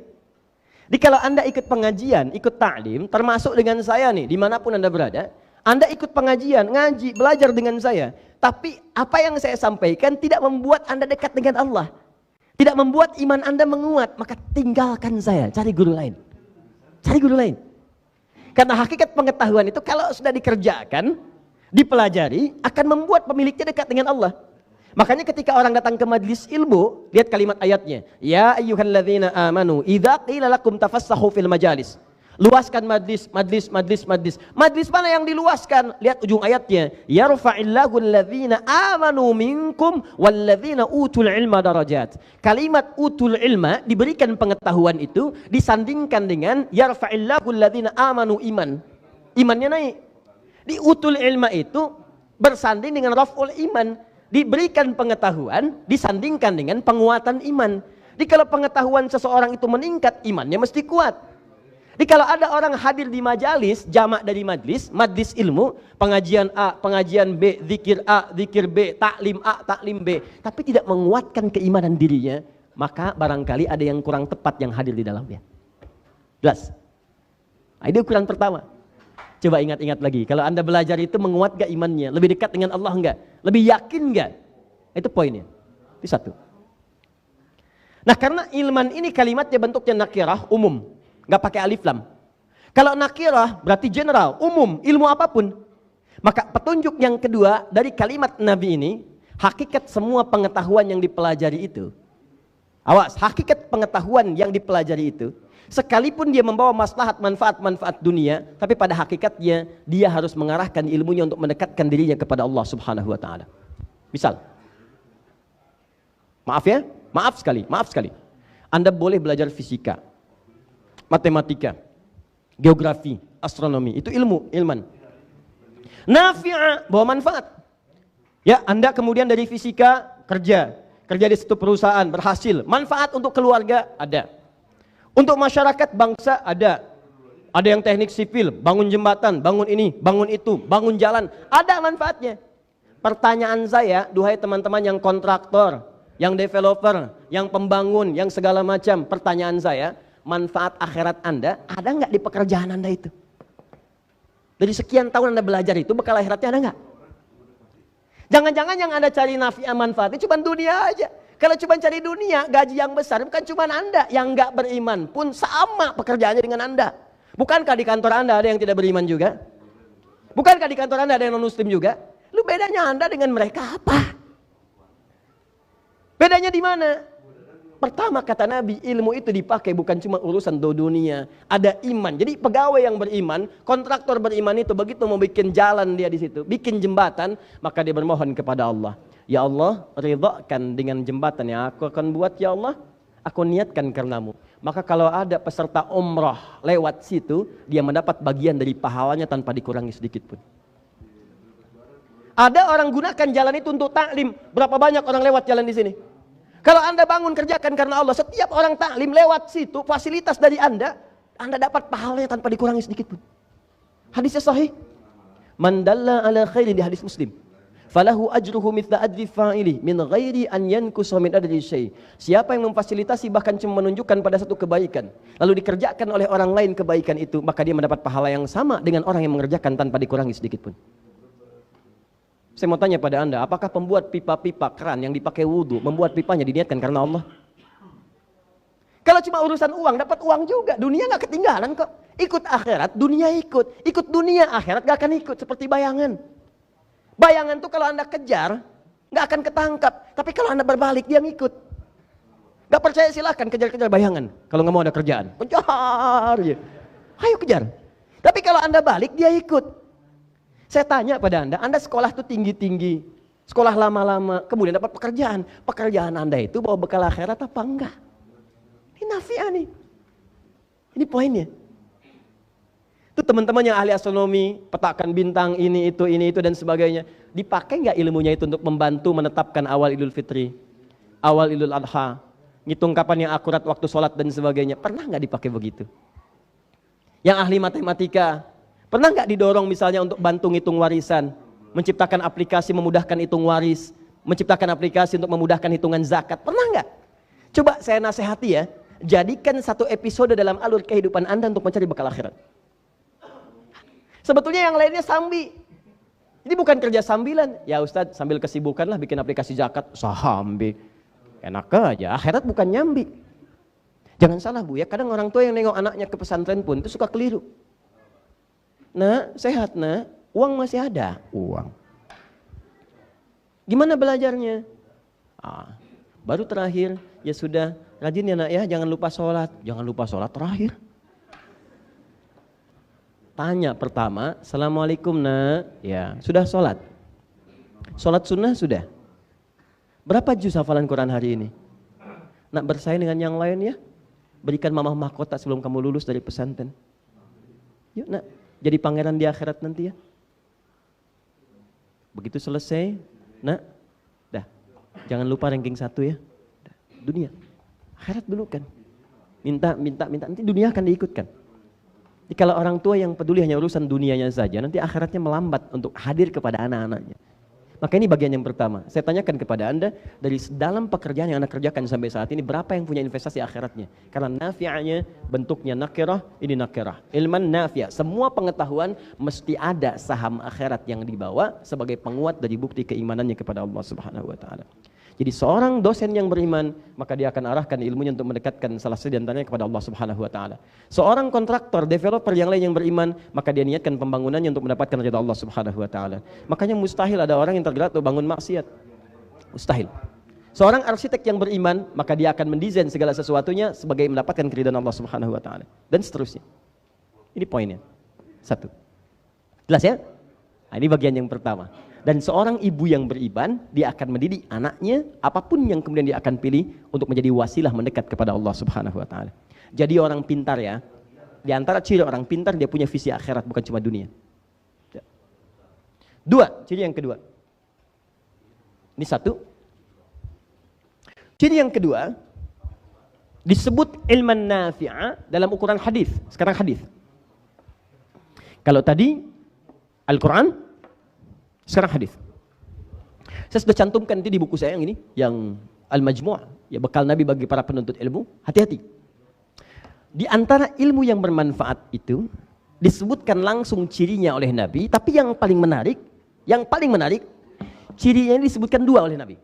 Jadi kalau Anda ikut pengajian, ikut ta'lim, termasuk dengan saya nih, dimanapun Anda berada, Anda ikut pengajian, ngaji, belajar dengan saya. Tapi apa yang saya sampaikan tidak membuat Anda dekat dengan Allah. Tidak membuat iman Anda menguat. Maka tinggalkan saya, cari guru lain. Cari guru lain. Karena hakikat pengetahuan itu kalau sudah dikerjakan, dipelajari, akan membuat pemiliknya dekat dengan Allah. Makanya ketika orang datang ke majlis ilmu, lihat kalimat ayatnya. Ya ayyuhalladzina amanu, idza qila lakum tafassahu fil majalis. Luaskan majlis. Majlis mana yang diluaskan? Lihat ujung ayatnya. Yarfa'illahu alladzina amanu minkum walladzina utul ilma darajat. Kalimat utul ilma, diberikan pengetahuan itu, disandingkan dengan yarfa'illahu alladzina amanu iman. Imannya naik. Di utul ilma itu bersanding dengan raf'ul iman. Diberikan pengetahuan, disandingkan dengan penguatan iman. Jadi kalau pengetahuan seseorang itu meningkat, imannya mesti kuat. Jadi kalau ada orang hadir di majalis, jamak dari majlis ilmu, pengajian A, pengajian B, zikir B, taklim A, taklim B, tapi tidak menguatkan keimanan dirinya, maka barangkali ada yang kurang tepat yang hadir di dalamnya. Jelas? Nah, itu ukuran pertama. Coba ingat-ingat lagi, kalau Anda belajar itu menguat gak imannya? Lebih dekat dengan Allah enggak? Lebih yakin enggak? Itu poinnya. Itu satu. Nah karena ilman ini kalimatnya bentuknya nakirah, umum. Enggak pakai alif lam. Kalau nakirah berarti general, umum, ilmu apapun. Maka petunjuk yang kedua dari kalimat Nabi ini, hakikat semua pengetahuan yang dipelajari itu. Awas, hakikat pengetahuan yang dipelajari itu, sekalipun dia membawa maslahat manfaat dunia, tapi pada hakikatnya dia harus mengarahkan ilmunya untuk mendekatkan dirinya kepada Allah Subhanahu wa taala. Misal, maaf sekali. Anda boleh belajar fisika, matematika, geografi, astronomi, itu ilman. Nafi'a, bawa manfaat. Ya, Anda kemudian dari fisika kerja di satu perusahaan, berhasil, manfaat untuk keluarga ada. Untuk masyarakat bangsa ada yang teknik sipil, bangun jembatan, bangun ini, bangun itu, bangun jalan, ada manfaatnya. Pertanyaan saya, duhai teman-teman yang kontraktor, yang developer, yang pembangun, yang segala macam, pertanyaan saya, manfaat akhirat Anda ada nggak di pekerjaan Anda itu? Dari sekian tahun Anda belajar itu, bekal akhiratnya ada nggak? Jangan-jangan yang Anda cari nafi'ah manfaatnya cuma dunia aja. Kalau cuma cari dunia, gaji yang besar, bukan cuma Anda yang nggak beriman pun sama pekerjaannya dengan Anda. Bukankah di kantor Anda ada yang tidak beriman juga? Bukankah di kantor Anda ada yang non-muslim juga? Lu bedanya Anda dengan mereka apa? Bedanya di mana? Pertama kata Nabi, ilmu itu dipakai bukan cuma urusan dunia, ada iman. Jadi pegawai yang beriman, kontraktor beriman itu begitu mau bikin jalan dia di situ, bikin jembatan, maka dia bermohon kepada Allah. Ya Allah, ridhakan dengan jembatan yang aku akan buat, ya Allah, aku niatkan karenamu. Maka kalau ada peserta umrah lewat situ, dia mendapat bagian dari pahalanya tanpa dikurangi sedikit pun. Ada orang gunakan jalan itu untuk taklim. Berapa banyak orang lewat jalan di sini? Kalau Anda bangun kerjakan karena Allah, setiap orang taklim lewat situ, fasilitas dari Anda dapat pahalanya tanpa dikurangi sedikit pun. Hadisnya sahih. Man dalla ala khairin, di hadis Muslim. Falahu ajruhu mithla ajri fa'ili min ghairi an yankusa min adri syai'. Siapa yang memfasilitasi bahkan cuma menunjukkan pada satu kebaikan, lalu dikerjakan oleh orang lain kebaikan itu, maka dia mendapat pahala yang sama dengan orang yang mengerjakan tanpa dikurangi sedikit pun. Saya mau tanya pada Anda, apakah pembuat pipa-pipa keran yang dipakai wudhu, membuat pipanya diniatkan karena Allah? Kalau cuma urusan uang, dapat uang juga. Dunia nggak ketinggalan kok. Ikut akhirat, dunia ikut. Ikut dunia, akhirat gak akan ikut. Seperti bayangan. Bayangan tuh kalau Anda kejar, gak akan ketangkap. Tapi kalau Anda berbalik, dia ngikut. Gak percaya silahkan kejar-kejar bayangan. Kalau gak mau ada kerjaan, kejar ya. Ayo kejar. Tapi kalau Anda balik, dia ikut. Saya tanya pada Anda sekolah tuh tinggi-tinggi. Sekolah lama-lama, kemudian dapat pekerjaan. Pekerjaan Anda itu bawa bekal akhirat apa enggak? Ini nafiah nih. Ini poinnya. Itu teman-teman yang ahli astronomi, petakan bintang, ini itu dan sebagainya. Dipakai nggak ilmunya itu untuk membantu menetapkan awal Idul Fitri, awal Idul Adha, ngitung kapan yang akurat waktu sholat dan sebagainya. Pernah nggak dipakai begitu? Yang ahli matematika, pernah nggak didorong misalnya untuk bantu ngitung warisan, menciptakan aplikasi memudahkan hitung waris, menciptakan aplikasi untuk memudahkan hitungan zakat? Pernah nggak? Coba saya nasihati ya, jadikan satu episode dalam alur kehidupan Anda untuk mencari bekal akhirat. Sebetulnya yang lainnya sambi. Ini bukan kerja sambilan. Ya Ustadz, sambil kesibukan lah bikin aplikasi zakat. Sambi. Enak aja, akhirat bukan nyambi. Jangan salah Bu ya, kadang orang tua yang nengok anaknya ke pesantren pun itu suka keliru. Nah, sehat nah, uang masih ada. Uang. Gimana belajarnya? Baru terakhir, ya sudah, rajin ya nak ya, jangan lupa sholat. Jangan lupa sholat terakhir. Tanya pertama, Assalamualaikum nak. Ya, sudah sholat? Sholat sunnah sudah? Berapa juz hafalan Quran hari ini? Nak bersaing dengan yang lain ya? Berikan mamah mahkota sebelum kamu lulus dari pesantren. Yuk nak, jadi pangeran di akhirat nanti ya. Begitu selesai, nak, dah, jangan lupa ranking 1 ya. Dunia, akhirat dulu kan. Minta, nanti dunia akan diikutkan. Jadi kalau orang tua yang peduli hanya urusan dunianya saja, nanti akhiratnya melambat untuk hadir kepada anak-anaknya. Maka ini bagian yang pertama. Saya tanyakan kepada Anda, dari dalam pekerjaan yang Anda kerjakan sampai saat ini, berapa yang punya investasi akhiratnya? Karena nafi'anya bentuknya nakirah, ini nakirah. Ilman nafi'ah. Semua pengetahuan mesti ada saham akhirat yang dibawa sebagai penguat dari bukti keimanannya kepada Allah Subhanahu wa taala. Jadi seorang dosen yang beriman, maka dia akan arahkan ilmunya untuk mendekatkan salah satu di antaranya kepada Allah Subhanahu wa taala. Seorang kontraktor, developer yang lain yang beriman, maka dia niatkan pembangunannya untuk mendapatkan ridha Allah Subhanahu wa taala. Makanya mustahil ada orang yang tergerak untuk bangun maksiat. Mustahil. Seorang arsitek yang beriman, maka dia akan mendesain segala sesuatunya sebagai mendapatkan keridhaan Allah Subhanahu wa taala dan seterusnya. Ini poinnya. 1. Jelas ya? Nah, ini bagian yang pertama. Dan seorang ibu yang beriman, dia akan mendidik anaknya apapun yang kemudian dia akan pilih untuk menjadi wasilah mendekat kepada Allah Subhanahu wa taala. Jadi orang pintar ya, di antara ciri orang pintar dia punya visi akhirat bukan cuma dunia. 2, ciri yang kedua. Ini 1. Ciri yang kedua disebut ilman nafi'ah dalam ukuran hadis. Sekarang hadis. Kalau tadi Al-Qur'an, sekarang hadis. Saya sudah cantumkan nanti di buku saya yang ini, yang Al-Majmu', ya bekal Nabi bagi para penuntut ilmu. Hati-hati. Di antara ilmu yang bermanfaat itu disebutkan langsung cirinya oleh Nabi, tapi yang paling menarik, cirinya ini disebutkan 2 oleh Nabi.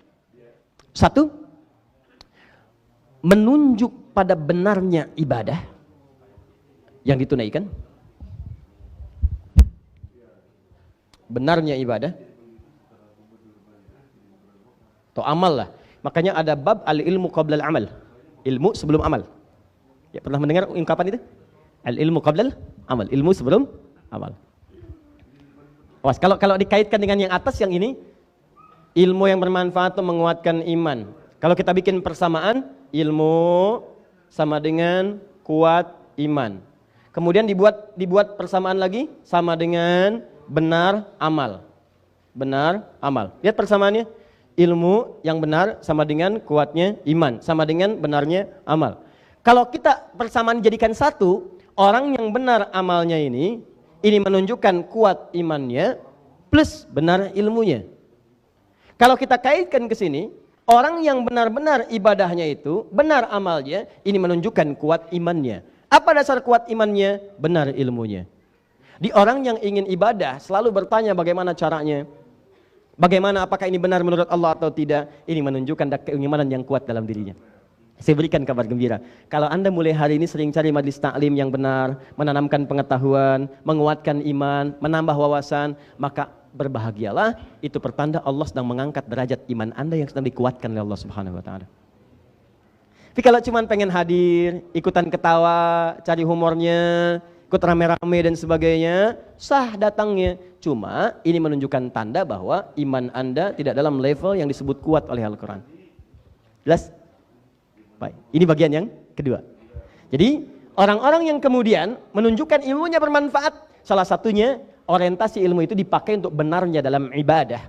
1, menunjuk pada benarnya ibadah yang ditunaikan. Benarnya ibadah atau amal lah. Makanya ada bab al-ilmu qabla al-amal. Ilmu sebelum amal. Ya, pernah mendengar ungkapan itu? Al-ilmu qabla al-amal. Ilmu sebelum amal. Awas, kalau dikaitkan dengan yang atas yang ini, ilmu yang bermanfaat untuk menguatkan iman. Kalau kita bikin persamaan, ilmu sama dengan kuat iman. Kemudian dibuat persamaan lagi sama dengan benar amal. Benar amal. Lihat persamaannya. Ilmu yang benar sama dengan kuatnya iman. Sama dengan benarnya amal. Kalau kita persamaan jadikan 1, orang yang benar amalnya ini menunjukkan kuat imannya plus benar ilmunya. Kalau kita kaitkan ke sini, orang yang benar-benar ibadahnya itu, benar amalnya, ini menunjukkan kuat imannya. Apa dasar kuat imannya? Benar ilmunya. Di orang yang ingin ibadah selalu bertanya bagaimana caranya, bagaimana apakah ini benar menurut Allah atau tidak, ini menunjukkan keimanan yang kuat dalam dirinya. Saya berikan kabar gembira. Kalau Anda mulai hari ini sering cari majelis taklim yang benar, menanamkan pengetahuan, menguatkan iman, menambah wawasan, maka berbahagialah. Itu pertanda Allah sedang mengangkat derajat iman Anda yang sedang dikuatkan oleh Allah Subhanahu wa taala. Tapi kalau cuma pengen hadir, ikutan ketawa, cari humornya, ikut rame-rame dan sebagainya, sah datangnya. Cuma ini menunjukkan tanda bahwa iman Anda tidak dalam level yang disebut kuat oleh Al-Quran. Jelas? Baik, ini bagian yang kedua. Jadi orang-orang yang kemudian menunjukkan ilmunya bermanfaat, salah satunya orientasi ilmu itu dipakai untuk benarnya dalam ibadah.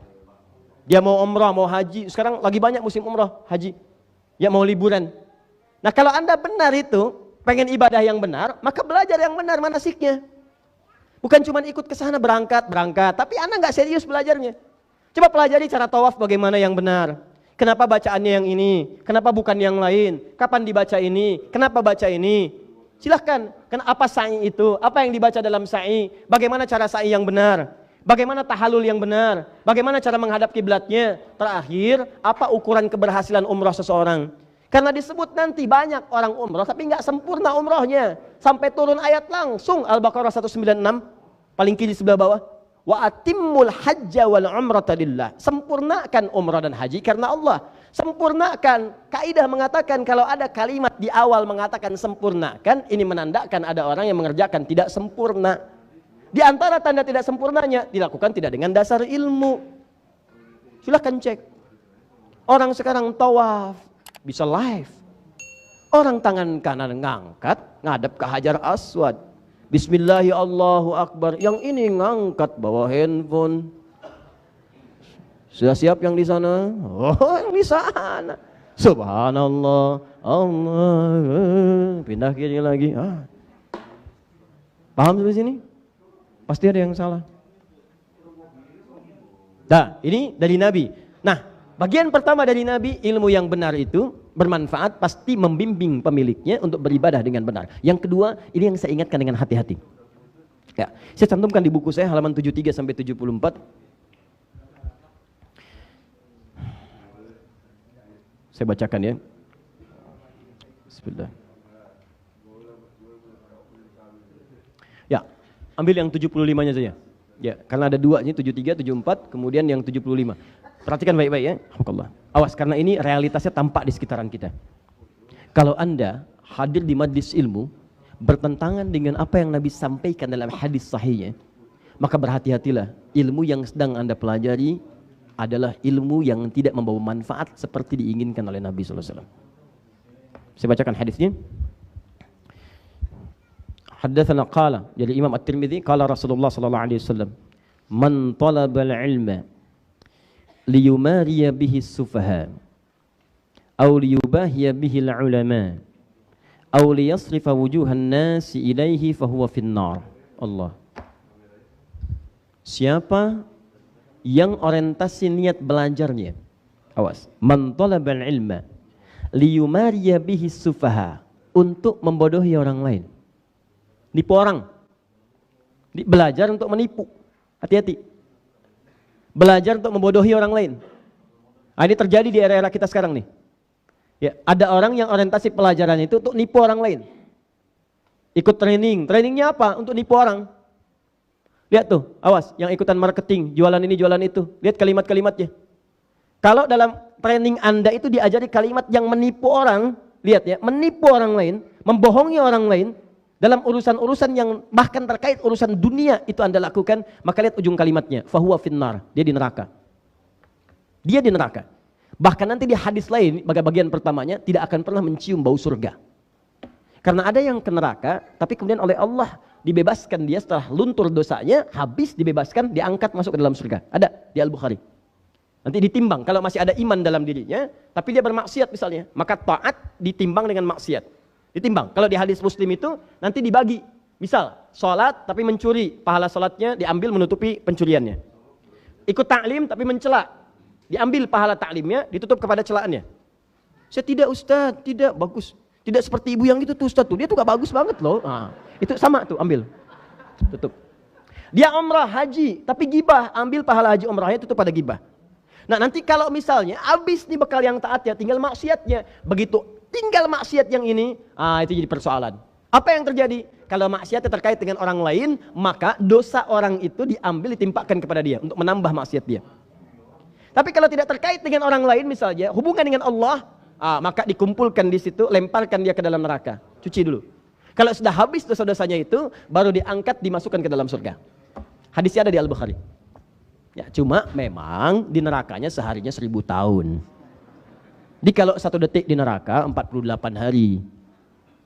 Dia mau umrah, mau haji, sekarang lagi banyak musim umrah, haji. Ya mau liburan. Nah kalau Anda benar itu, pengen ibadah yang benar, maka belajar yang benar manasiknya. Bukan cuma ikut ke sana berangkat, tapi Anda nggak serius belajarnya. Coba pelajari cara tawaf bagaimana yang benar. Kenapa bacaannya yang ini? Kenapa bukan yang lain? Kapan dibaca ini? Kenapa baca ini? Silahkan. Apa sa'i itu? Apa yang dibaca dalam sa'i? Bagaimana cara sa'i yang benar? Bagaimana tahalul yang benar? Bagaimana cara menghadap kiblatnya? Terakhir, apa ukuran keberhasilan umrah seseorang? Karena disebut nanti banyak orang umrah tapi nggak sempurna umrahnya. Sampai turun ayat langsung Al-Baqarah 196 paling kiri sebelah bawah. Wa atimmul hajja wal umrata lillah. Sempurnakan umrah dan haji karena Allah. Sempurnakan. Kaidah mengatakan kalau ada kalimat di awal mengatakan sempurnakan, ini menandakan ada orang yang mengerjakan tidak sempurna. Di antara tanda tidak sempurnanya dilakukan tidak dengan dasar ilmu. Silahkan cek. Orang sekarang tawaf bisa live. Orang tangan kanan ngangkat ngadep ke Hajar Aswad. Bismillahi Allahu Akbar. Yang ini ngangkat bawa handphone. Sudah siap yang di sana? Oh, yang di sana. Subhanallah. Allah. Pindah kiri lagi. Paham sampai sini? Pasti ada yang salah. Nah, ini dari Nabi. Nah, bagian pertama dari Nabi, ilmu yang benar itu bermanfaat, pasti membimbing pemiliknya untuk beribadah dengan benar. Yang kedua, ini yang saya ingatkan dengan hati-hati. Ya, saya cantumkan di buku saya halaman 73 sampai 74. Saya bacakan ya. Bismillah. Ya, ambil yang 75-nya saja. Ya, karena ada dua nih, 73, 74, kemudian yang 75. Perhatikan baik-baik ya. Alhamdulillah. Awas, karena ini realitasnya tampak di sekitaran kita. Kalau Anda hadir di majlis ilmu bertentangan dengan apa yang Nabi sampaikan dalam hadis sahihnya, maka berhati-hatilah. Ilmu yang sedang Anda pelajari adalah ilmu yang tidak membawa manfaat seperti diinginkan oleh Nabi SAW. Saya bacakan hadisnya. Haddatsana qala, jadi Imam At-Tirmidzi, qala Rasulullah sallallahu alaihi wasallam, man talabal ilma liyumariya bihi sufaha aw liyubahiya bihi al-ulama aw liyasrifa wujuhan nasi ilaihi fahuwa finnar. Allah. Siapa yang orientasi niat belajarnya, awas, man talabal ilma liyumariya bihi sufaha, untuk membodohi orang lain, nipu orang, belajar untuk menipu, hati-hati. Belajar untuk membodohi orang lain. Nah, ini terjadi di era-era kita sekarang nih. Ya, ada orang yang orientasi pelajaran itu untuk nipu orang lain. Ikut training. Trainingnya apa? Untuk nipu orang. Lihat tuh, awas, yang ikutan marketing, jualan ini, jualan itu. Lihat kalimat-kalimatnya. Kalau dalam training Anda itu diajari kalimat yang menipu orang, lihat ya, menipu orang lain, membohongi orang lain, dalam urusan-urusan yang bahkan terkait urusan dunia itu Anda lakukan, maka lihat ujung kalimatnya, fahuwa finnar, dia di neraka. Dia di neraka. Bahkan nanti di hadis lain, bagian pertamanya, tidak akan pernah mencium bau surga. Karena ada yang ke neraka, tapi kemudian oleh Allah dibebaskan dia setelah luntur dosanya, habis dibebaskan, diangkat masuk ke dalam surga. Ada di Al-Bukhari. Nanti ditimbang, kalau masih ada iman dalam dirinya, tapi dia bermaksiat misalnya, maka taat ditimbang dengan maksiat. Ditimbang. Kalau di hadis Muslim itu nanti dibagi. Misal, sholat tapi mencuri, pahala sholatnya diambil menutupi pencuriannya. Ikut taklim tapi mencela, diambil pahala taklimnya, ditutup kepada celaannya. Saya tidak Ustaz, tidak bagus. Tidak seperti ibu yang itu tuh Ustaz tuh, dia tuh gak bagus banget loh. Nah, itu sama tuh, ambil. Tutup. Dia umrah, haji, tapi gibah, ambil pahala haji umrahnya tutup pada gibah. Nah nanti kalau misalnya habis nih bekal yang taat ya, tinggal maksiatnya. Begitu Tinggal maksiat yang ini, itu jadi persoalan. Apa yang terjadi? Kalau maksiat terkait dengan orang lain, maka dosa orang itu diambil, ditimpakan kepada dia untuk menambah maksiat dia. Tapi kalau tidak terkait dengan orang lain, misalnya hubungan dengan Allah, maka dikumpulkan di situ, lemparkan dia ke dalam neraka. Cuci dulu. Kalau sudah habis dosa-dosanya itu, baru diangkat, dimasukkan ke dalam surga. Hadisnya ada di Al-Bukhari. Ya, cuma memang di nerakanya seharinya 1000 tahun. Jadi kalau 1 detik di neraka 48 hari.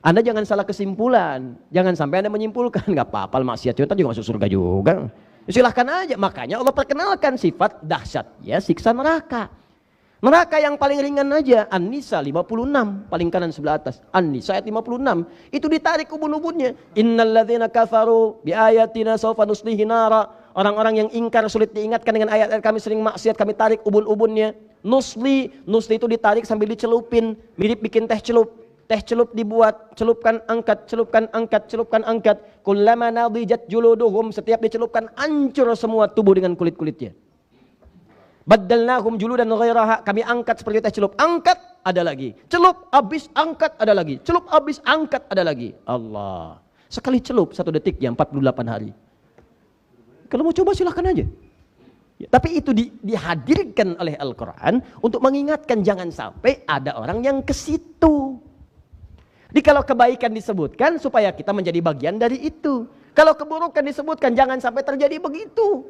Anda jangan salah kesimpulan. Jangan sampai Anda menyimpulkan nggak apa-apa maksiat kita juga masuk surga juga. Silahkan aja. Makanya Allah perkenalkan sifat dahsyatnya siksa neraka. Neraka yang paling ringan aja, An-Nisa 56, paling kanan sebelah atas. An-Nisa ayat 56, itu ditarik ubun-ubunnya. Innalladzina kafaru biayatina sawfa nuslihi nara. Orang-orang yang ingkar, sulit diingatkan dengan ayat-ayat kami, sering maksiat, kami tarik ubun-ubunnya. Nusli itu ditarik sambil dicelupin, mirip bikin teh celup. Teh celup dibuat, celupkan, angkat, celupkan, angkat, celupkan, angkat. Kullama nadijat juluduhum, setiap dicelupkan hancur semua tubuh dengan kulit-kulitnya. Baddalnahum juludan ghairaha, kami angkat seperti teh celup, angkat ada lagi, celup habis angkat ada lagi, celup habis angkat ada lagi. Allah, sekali celup 1 detik ya 48 hari. Kalau mau coba silahkan aja. Ya, tapi itu dihadirkan oleh Al-Quran untuk mengingatkan jangan sampai ada orang yang ke situ. Jadi kalau kebaikan disebutkan supaya kita menjadi bagian dari itu. Kalau keburukan disebutkan jangan sampai terjadi begitu.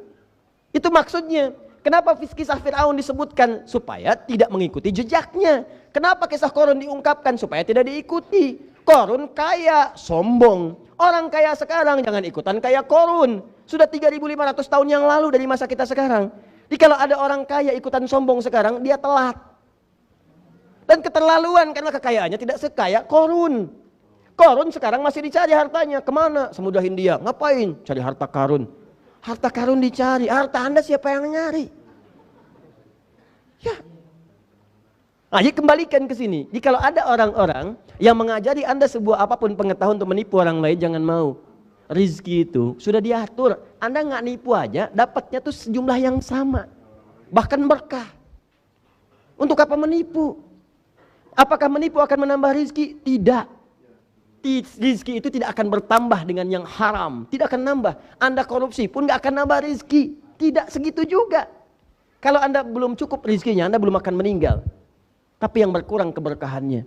Itu maksudnya. Kenapa kisah Fir'aun disebutkan? Supaya tidak mengikuti jejaknya. Kenapa kisah Qarun diungkapkan? Supaya tidak diikuti. Qarun kaya, sombong. Orang kaya sekarang jangan ikutan kaya Qarun. Sudah 3.500 tahun yang lalu dari masa kita sekarang. Jadi kalau ada orang kaya ikutan sombong sekarang, dia telat. Dan keterlaluan karena kekayaannya tidak sekaya Qarun. Qarun sekarang masih dicari hartanya. Kemana? Samudra Hindia. Ngapain? Cari harta Qarun. Harta Qarun dicari, harta Anda siapa yang nyari? Ya. Nah, jadi kembalikan ke sini. Jadi kalau ada orang-orang yang mengajari Anda sebuah apapun pengetahuan untuk menipu orang lain, jangan mau. Rizki itu sudah diatur. Anda nggak nipu aja, dapatnya tuh sejumlah yang sama. Bahkan berkah. Untuk apa menipu? Apakah menipu akan menambah rizki? Tidak. Rizki itu tidak akan bertambah dengan yang haram. Tidak akan nambah. Anda korupsi pun gak akan nambah rizki. Tidak segitu juga. Kalau Anda belum cukup rizkinya, Anda belum akan meninggal. Tapi yang berkurang keberkahannya.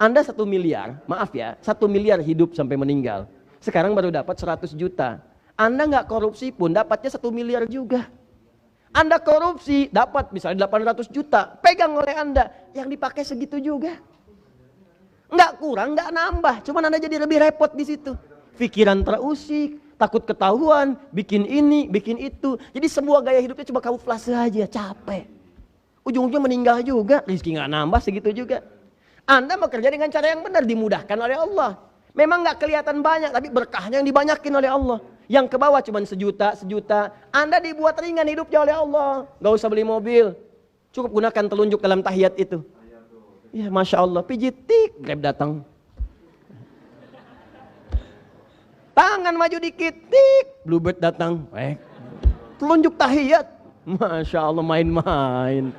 Anda 1 miliar, maaf ya, 1 miliar hidup sampai meninggal. Sekarang baru dapat 100 juta. Anda gak korupsi pun dapatnya 1 miliar juga. Anda korupsi dapat misalnya 800 juta. Pegang oleh Anda. Yang dipakai segitu juga. Enggak kurang, enggak nambah. Cuman Anda jadi lebih repot di situ. Pikiran terusik, takut ketahuan, bikin ini, bikin itu. Jadi semua gaya hidupnya cuma kamuflase aja, capek. Ujung-ujungnya meninggal juga, rezeki enggak nambah segitu juga. Anda bekerja dengan cara yang benar, dimudahkan oleh Allah. Memang enggak kelihatan banyak, tapi berkahnya yang dibanyakin oleh Allah. Yang ke bawah cuma sejuta. Anda dibuat ringan hidupnya oleh Allah. Enggak usah beli mobil. Cukup gunakan telunjuk dalam tahiyat itu. Ya Masya Allah, pijit tik, Grab datang. Tangan maju dikit, tik, Bluebird datang. Telunjuk tahiyat. Masya Allah, main-main.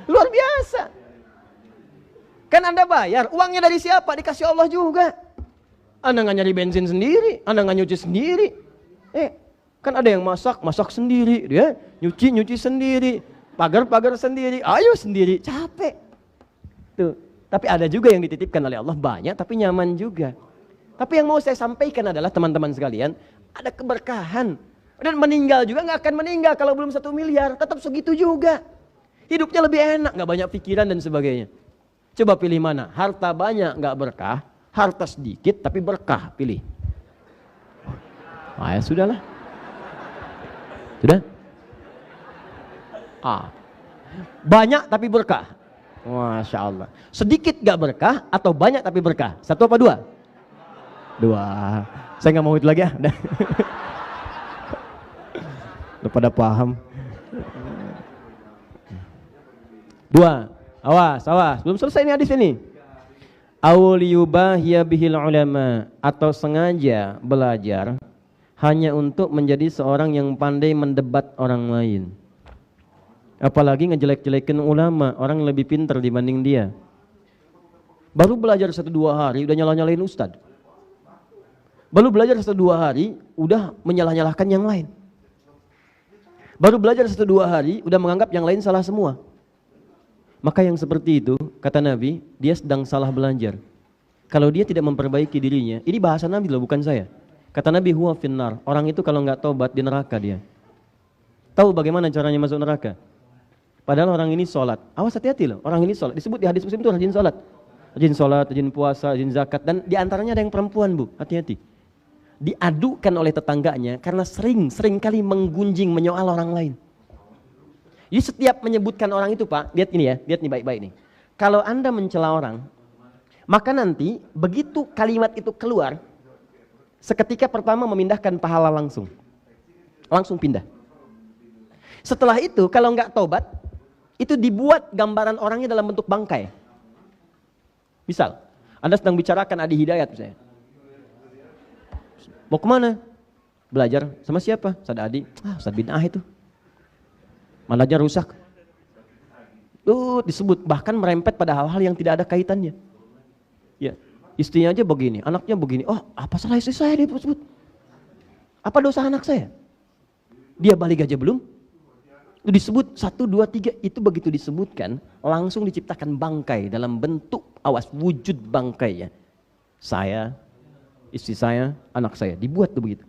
Luar biasa. Kan Anda bayar, uangnya dari siapa? Dikasih Allah juga. Anda nggak nyari bensin sendiri, Anda nggak nyuci sendiri. Kan ada yang masak sendiri, dia nyuci sendiri. Pagar sendiri, ayo sendiri, capek. Tuh. Tapi ada juga yang dititipkan oleh Allah banyak, tapi nyaman juga. Tapi yang mau saya sampaikan adalah teman-teman sekalian, ada keberkahan. Dan meninggal juga nggak akan meninggal kalau belum 1 miliar, tetap segitu juga. Hidupnya lebih enak, nggak banyak pikiran dan sebagainya. Coba pilih mana, harta banyak nggak berkah, harta sedikit tapi berkah, pilih. Ya sudahlah. Sudah? Banyak tapi berkah. Masya Allah. Sedikit gak berkah atau banyak tapi berkah? 1 apa 2? 2. Saya gak mau itu lagi ya. Udah pada paham. 2. Awas. Belum selesai nih hadis ini. Awliyubahiya bihil ulama, atau sengaja belajar hanya untuk menjadi seorang yang pandai mendebat orang lain. Apalagi ngejelek-jelekin ulama, orang yang lebih pintar dibanding dia. Baru belajar 1-2 hari udah nyalah-nyalahin ustadz. Baru belajar 1-2 hari udah menyalah-nyalahkan yang lain. Baru belajar 1-2 hari udah menganggap yang lain salah semua. Maka yang seperti itu, kata Nabi, dia sedang salah belajar. Kalau dia tidak memperbaiki dirinya, ini bahasa Nabi loh, bukan saya. Kata Nabi, huwa finnar, orang itu kalau nggak tobat di neraka dia. Tahu bagaimana caranya masuk neraka? Padahal orang ini sholat. Awas, hati-hati loh, orang ini sholat. Disebut di hadis Muslim itu rajin sholat. Rajin sholat, rajin puasa, rajin zakat. Dan diantaranya ada yang perempuan, Bu, hati-hati. Diadukan oleh tetangganya karena sering kali menggunjing, menyoal orang lain. Jadi setiap menyebutkan orang itu, Pak, lihat ini ya, lihat nih baik-baik nih. Kalau Anda mencela orang, maka nanti begitu kalimat itu keluar, seketika pertama memindahkan pahala langsung pindah. Setelah itu kalau nggak tobat, itu dibuat gambaran orangnya dalam bentuk bangkai. Misal, Anda sedang bicarakan Adi Hidayat misalnya. Mau kemana? Belajar sama siapa? Ustaz Adi. Ustaz Bid'ah itu. Manhajnya rusak. Disebut bahkan merempet pada hal-hal yang tidak ada kaitannya. Ya, istrinya aja begini, anaknya begini. Oh, apa salah istri saya dia sebut? Apa dosa anak saya? Dia balik aja belum? Itu disebut 1, 2, 3. Itu begitu disebutkan, langsung diciptakan bangkai dalam bentuk, awas, wujud bangkai ya. Saya, istri saya, anak saya, dibuat tuh begitu.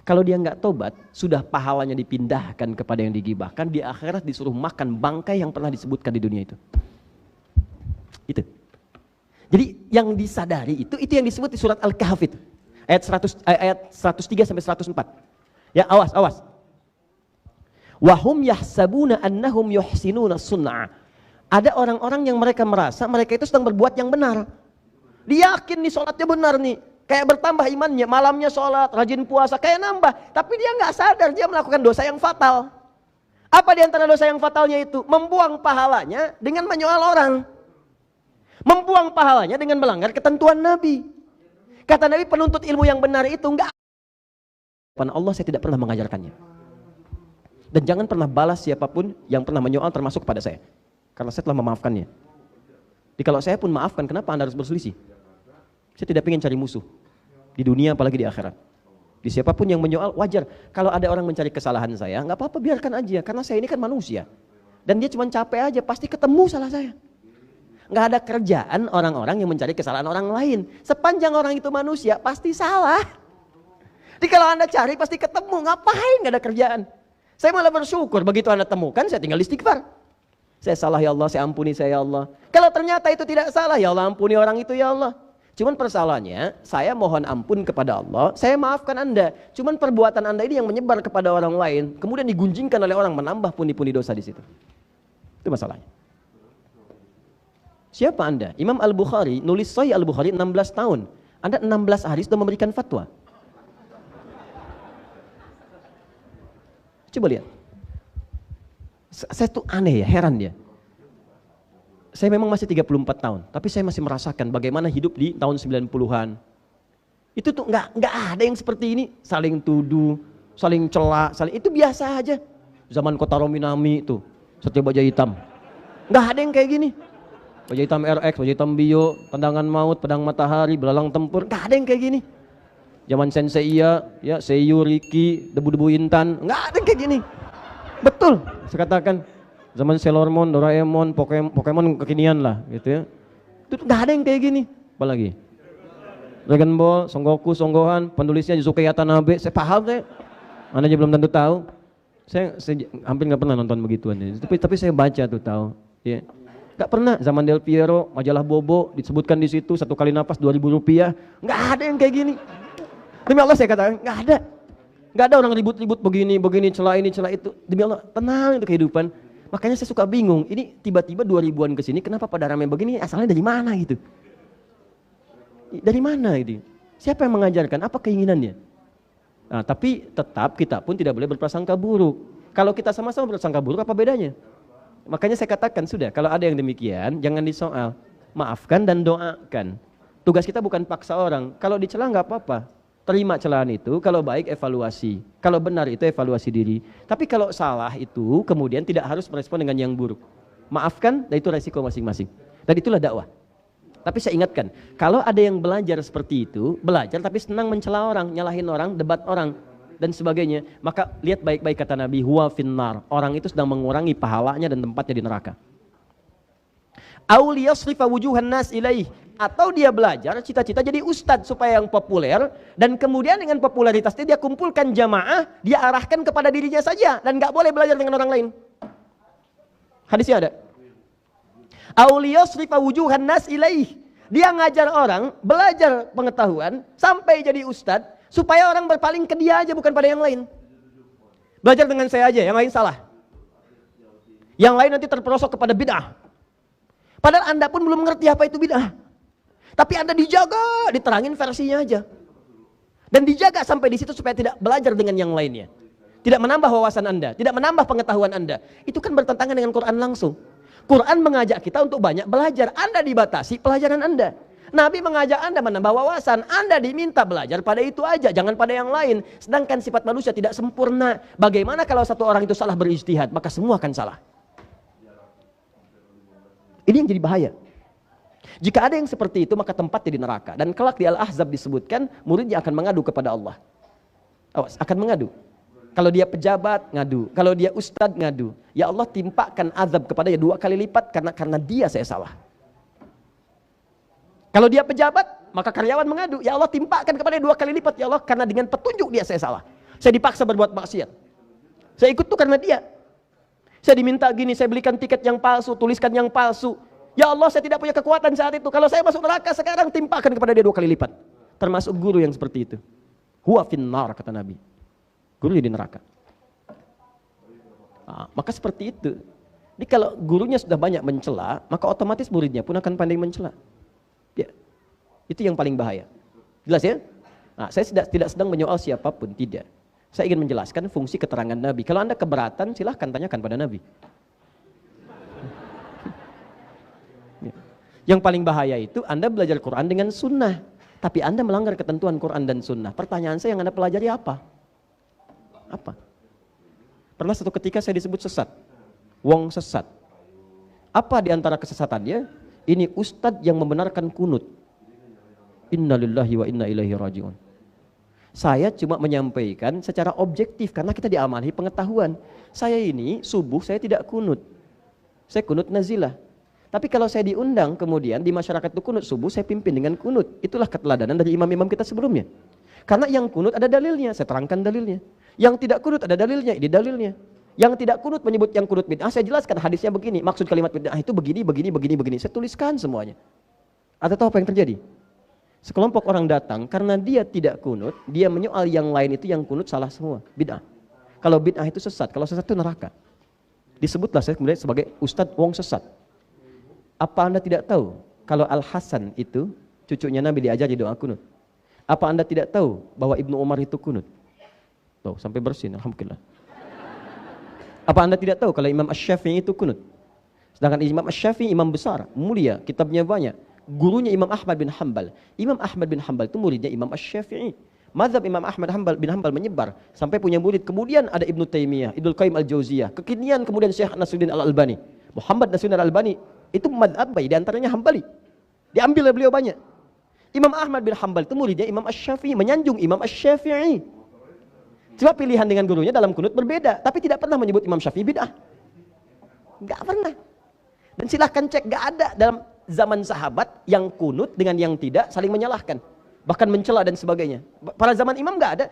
Kalau dia nggak tobat, sudah pahalanya dipindahkan kepada yang digibahkan, di akhirat disuruh makan bangkai yang pernah disebutkan di dunia itu. Itu. Jadi yang disadari itu yang disebut di surat Al-Kahf itu. Ayat 103 sampai 104. Ya, awas. Wahum yahsabuna annahum yuhsinuna sun'a. Ada orang-orang yang mereka merasa mereka itu sedang berbuat yang benar. Dia yakin nih sholatnya benar nih. Kayak bertambah imannya, malamnya sholat, rajin puasa, kayak nambah. Tapi dia nggak sadar dia melakukan dosa yang fatal. Apa di antara dosa yang fatalnya itu? Membuang pahalanya dengan menyoal orang. Membuang pahalanya dengan melanggar ketentuan Nabi. Kata Nabi, penuntut ilmu yang benar itu enggak. Karena Allah saya tidak pernah mengajarkannya. Dan jangan pernah balas siapapun yang pernah menyoal termasuk kepada saya. Karena saya telah memaafkannya. Jadi kalau saya pun maafkan, kenapa Anda harus berselisih? Saya tidak ingin cari musuh. Di dunia apalagi di akhirat. Di siapapun yang menyoal, wajar. Kalau ada orang mencari kesalahan saya, nggak apa-apa, biarkan aja. Karena saya ini kan manusia. Dan dia cuma capek aja, pasti ketemu salah saya. Nggak ada kerjaan orang-orang yang mencari kesalahan orang lain. Sepanjang orang itu manusia, pasti salah. Jadi kalau Anda cari, pasti ketemu. Ngapain nggak ada kerjaan? Saya malah bersyukur, begitu Anda temukan, saya tinggal istighfar. Saya salah ya Allah, saya ampuni saya ya Allah. Kalau ternyata itu tidak salah, ya Allah ampuni orang itu ya Allah. Cuman persoalannya, saya mohon ampun kepada Allah, saya maafkan Anda. Cuman perbuatan Anda ini yang menyebar kepada orang lain, kemudian digunjingkan oleh orang, menambah pundi-pundi dosa di situ. Itu masalahnya. Siapa Anda? Imam Al-Bukhari nulis Sahih Al-Bukhari 16 tahun. Anda 16 hari sudah memberikan fatwa. Coba lihat. Saya tuh aneh ya, heran ya. Saya memang masih 34 tahun, tapi saya masih merasakan bagaimana hidup di tahun 90-an. Itu tuh nggak ada yang seperti ini, saling tuduh, saling celak, itu biasa aja. Zaman Kota Rominami itu, Satya Baja Hitam. Nggak ada yang kayak gini. Baja Hitam RX, Baja Hitam Bio, Tendangan Maut, Pedang Matahari, Belalang Tempur, nggak ada yang kayak gini. Zaman Sensei ya, Seiyu, Riki, Debu-Debu Intan, nggak ada yang kayak gini. Betul, saya katakan. Zaman Sailor Moon, Doraemon, Pokemon kekinian lah gitu ya. Itu nggak ada yang kayak gini. Apalagi Dragon Ball, Son Goku, Son Gohan, penulisnya Yusuke Watanabe. Saya paham saya. Anda aja belum tentu tahu. Saya hampir nggak pernah nonton begituan. Tapi saya baca tuh tahu. Ya. Nggak pernah. Zaman Del Piero, majalah Bobo disebutkan di situ 1 kali napas 2.000 rupiah. Nggak ada yang kayak gini. Demi Allah saya katakan nggak ada. Nggak ada orang ribut-ribut begini, celah ini, celah itu. Demi Allah, tenang itu kehidupan. Makanya saya suka bingung, ini tiba-tiba 2000-an ke sini, kenapa pada ramai begini, asalnya dari mana gitu? Dari mana gitu? Siapa yang mengajarkan? Apa keinginannya? Nah, tapi tetap kita pun tidak boleh berprasangka buruk. Kalau kita sama-sama berprasangka buruk, apa bedanya? Makanya saya katakan, sudah, kalau ada yang demikian, jangan disoal. Maafkan dan doakan. Tugas kita bukan paksa orang. Kalau dicela nggak apa-apa. Terima celaan itu, kalau baik evaluasi. Kalau benar itu evaluasi diri. Tapi kalau salah itu kemudian tidak harus merespon dengan yang buruk. Maafkan, dan itu resiko masing-masing. Dan itulah dakwah. Tapi saya ingatkan, kalau ada yang belajar seperti itu, belajar tapi senang mencela orang, nyalahin orang, debat orang, dan sebagainya, maka lihat baik-baik kata Nabi, huwa finnar. Orang itu sedang mengurangi pahalanya dan tempatnya di neraka. Auliyasrifa wujuhan nas ilaih. Atau dia belajar cita-cita jadi ustadz supaya yang populer, dan kemudian dengan popularitasnya dia kumpulkan jamaah, dia arahkan kepada dirinya saja dan nggak boleh belajar dengan orang lain. Hadisnya ada. Auliyasrifa wujuhan nas ilaih. Dia ngajar orang, belajar pengetahuan sampai jadi ustadz supaya orang berpaling ke dia aja bukan pada yang lain. Belajar dengan saya aja, yang lain salah. Yang lain nanti terperosok kepada bid'ah. Padahal Anda pun belum mengerti apa itu bid'ah. Tapi Anda dijaga, diterangin versinya aja. Dan dijaga sampai di situ supaya tidak belajar dengan yang lainnya. Tidak menambah wawasan Anda, tidak menambah pengetahuan Anda. Itu kan bertentangan dengan Quran langsung. Quran mengajak kita untuk banyak belajar. Anda dibatasi pelajaran Anda. Nabi mengajak Anda menambah wawasan. Anda diminta belajar pada itu aja, jangan pada yang lain. Sedangkan sifat manusia tidak sempurna. Bagaimana kalau satu orang itu salah berijtihad, maka semua akan salah. Ini yang jadi bahaya. Jika ada yang seperti itu, maka tempatnya di neraka. Dan kelak di Al-Ahzab disebutkan, muridnya akan mengadu kepada Allah. Awas, akan mengadu. Kalau dia pejabat, ngadu. Kalau dia ustadz, ngadu. Ya Allah, timpakan azab kepada dia 2 kali lipat karena dia saya salah. Kalau dia pejabat, maka karyawan mengadu. Ya Allah, timpakan kepada dia 2 kali lipat. Ya Allah, karena dengan petunjuk dia saya salah. Saya dipaksa berbuat maksiat. Saya ikut tuh karena dia. Saya diminta gini, saya belikan tiket yang palsu, tuliskan yang palsu. Ya Allah, saya tidak punya kekuatan saat itu. Kalau saya masuk neraka sekarang, timpakan kepada dia 2 kali lipat. Termasuk guru yang seperti itu. Huwa finnar, kata Nabi. Gurunya di neraka. Nah, maka seperti itu. Jadi kalau gurunya sudah banyak mencela, maka otomatis muridnya pun akan pandai mencela. Ya. Itu yang paling bahaya. Jelas ya? Nah, saya tidak sedang menyoal siapapun, tidak. Saya ingin menjelaskan fungsi keterangan Nabi. Kalau Anda keberatan, silahkan tanyakan pada Nabi. Ya. Yang paling bahaya itu Anda belajar Quran dengan sunnah. Tapi Anda melanggar ketentuan Quran dan sunnah. Pertanyaan saya yang Anda pelajari apa? Apa? Pernah satu ketika saya disebut sesat. Wong sesat. Apa di antara kesesatannya? Ini ustadz yang membenarkan kunut. Inna lillahi wa inna ilaihi raji'un. Saya cuma menyampaikan secara objektif karena kita diamanahi pengetahuan. Saya ini subuh saya tidak kunut. Saya kunut nazilah. Tapi kalau saya diundang kemudian di masyarakat itu kunut subuh, saya pimpin dengan kunut. Itulah keteladanan dari imam-imam kita sebelumnya. Karena yang kunut ada dalilnya, saya terangkan dalilnya. Yang tidak kunut ada dalilnya, ini dalilnya. Yang tidak kunut menyebut yang kunut bid'ah, saya jelaskan hadisnya begini. Maksud kalimat bid'ah itu begini. Saya tuliskan semuanya. Atau tahu apa yang terjadi? Sekelompok orang datang karena dia tidak kunut, dia menyoal yang lain itu yang kunut salah semua, bid'ah. Kalau bid'ah itu sesat, kalau sesat itu neraka. Disebutlah saya kemudian sebagai ustadz wong sesat. Apa Anda tidak tahu kalau Al-Hasan itu cucunya Nabi diajari doa kunut? Apa Anda tidak tahu bahwa Ibnu Umar itu kunut? Tuh, sampai bersin, alhamdulillah. Apa Anda tidak tahu kalau Imam Asy-Syafi'i itu kunut? Sedangkan Imam Asy-Syafi'i imam besar, mulia, kitabnya banyak. Gurunya Imam Ahmad bin Hanbal. Imam Ahmad bin Hanbal itu muridnya Imam Asy-Syafi'i. Mazhab Imam Ahmad bin Hanbal menyebar sampai punya murid. Kemudian ada Ibnu Taimiyah, Ibnu Qayyim Al-Jauziyah. Kekinian kemudian Syekh Nasruddin Al-Albani. Muhammad Nasruddin Al-Albani itu mazhab di antaranya Hambali. Diambil oleh beliau banyak. Imam Ahmad bin Hanbal itu muridnya Imam Asy-Syafi'i, menyanjung Imam Asy-Syafi'i. Cuma pilihan dengan gurunya dalam kunut berbeda, tapi tidak pernah menyebut Imam Syafi'i bid'ah. Enggak pernah. Dan silahkan cek, enggak ada dalam zaman sahabat yang kunut dengan yang tidak saling menyalahkan, bahkan mencela dan sebagainya. Pada zaman imam enggak ada.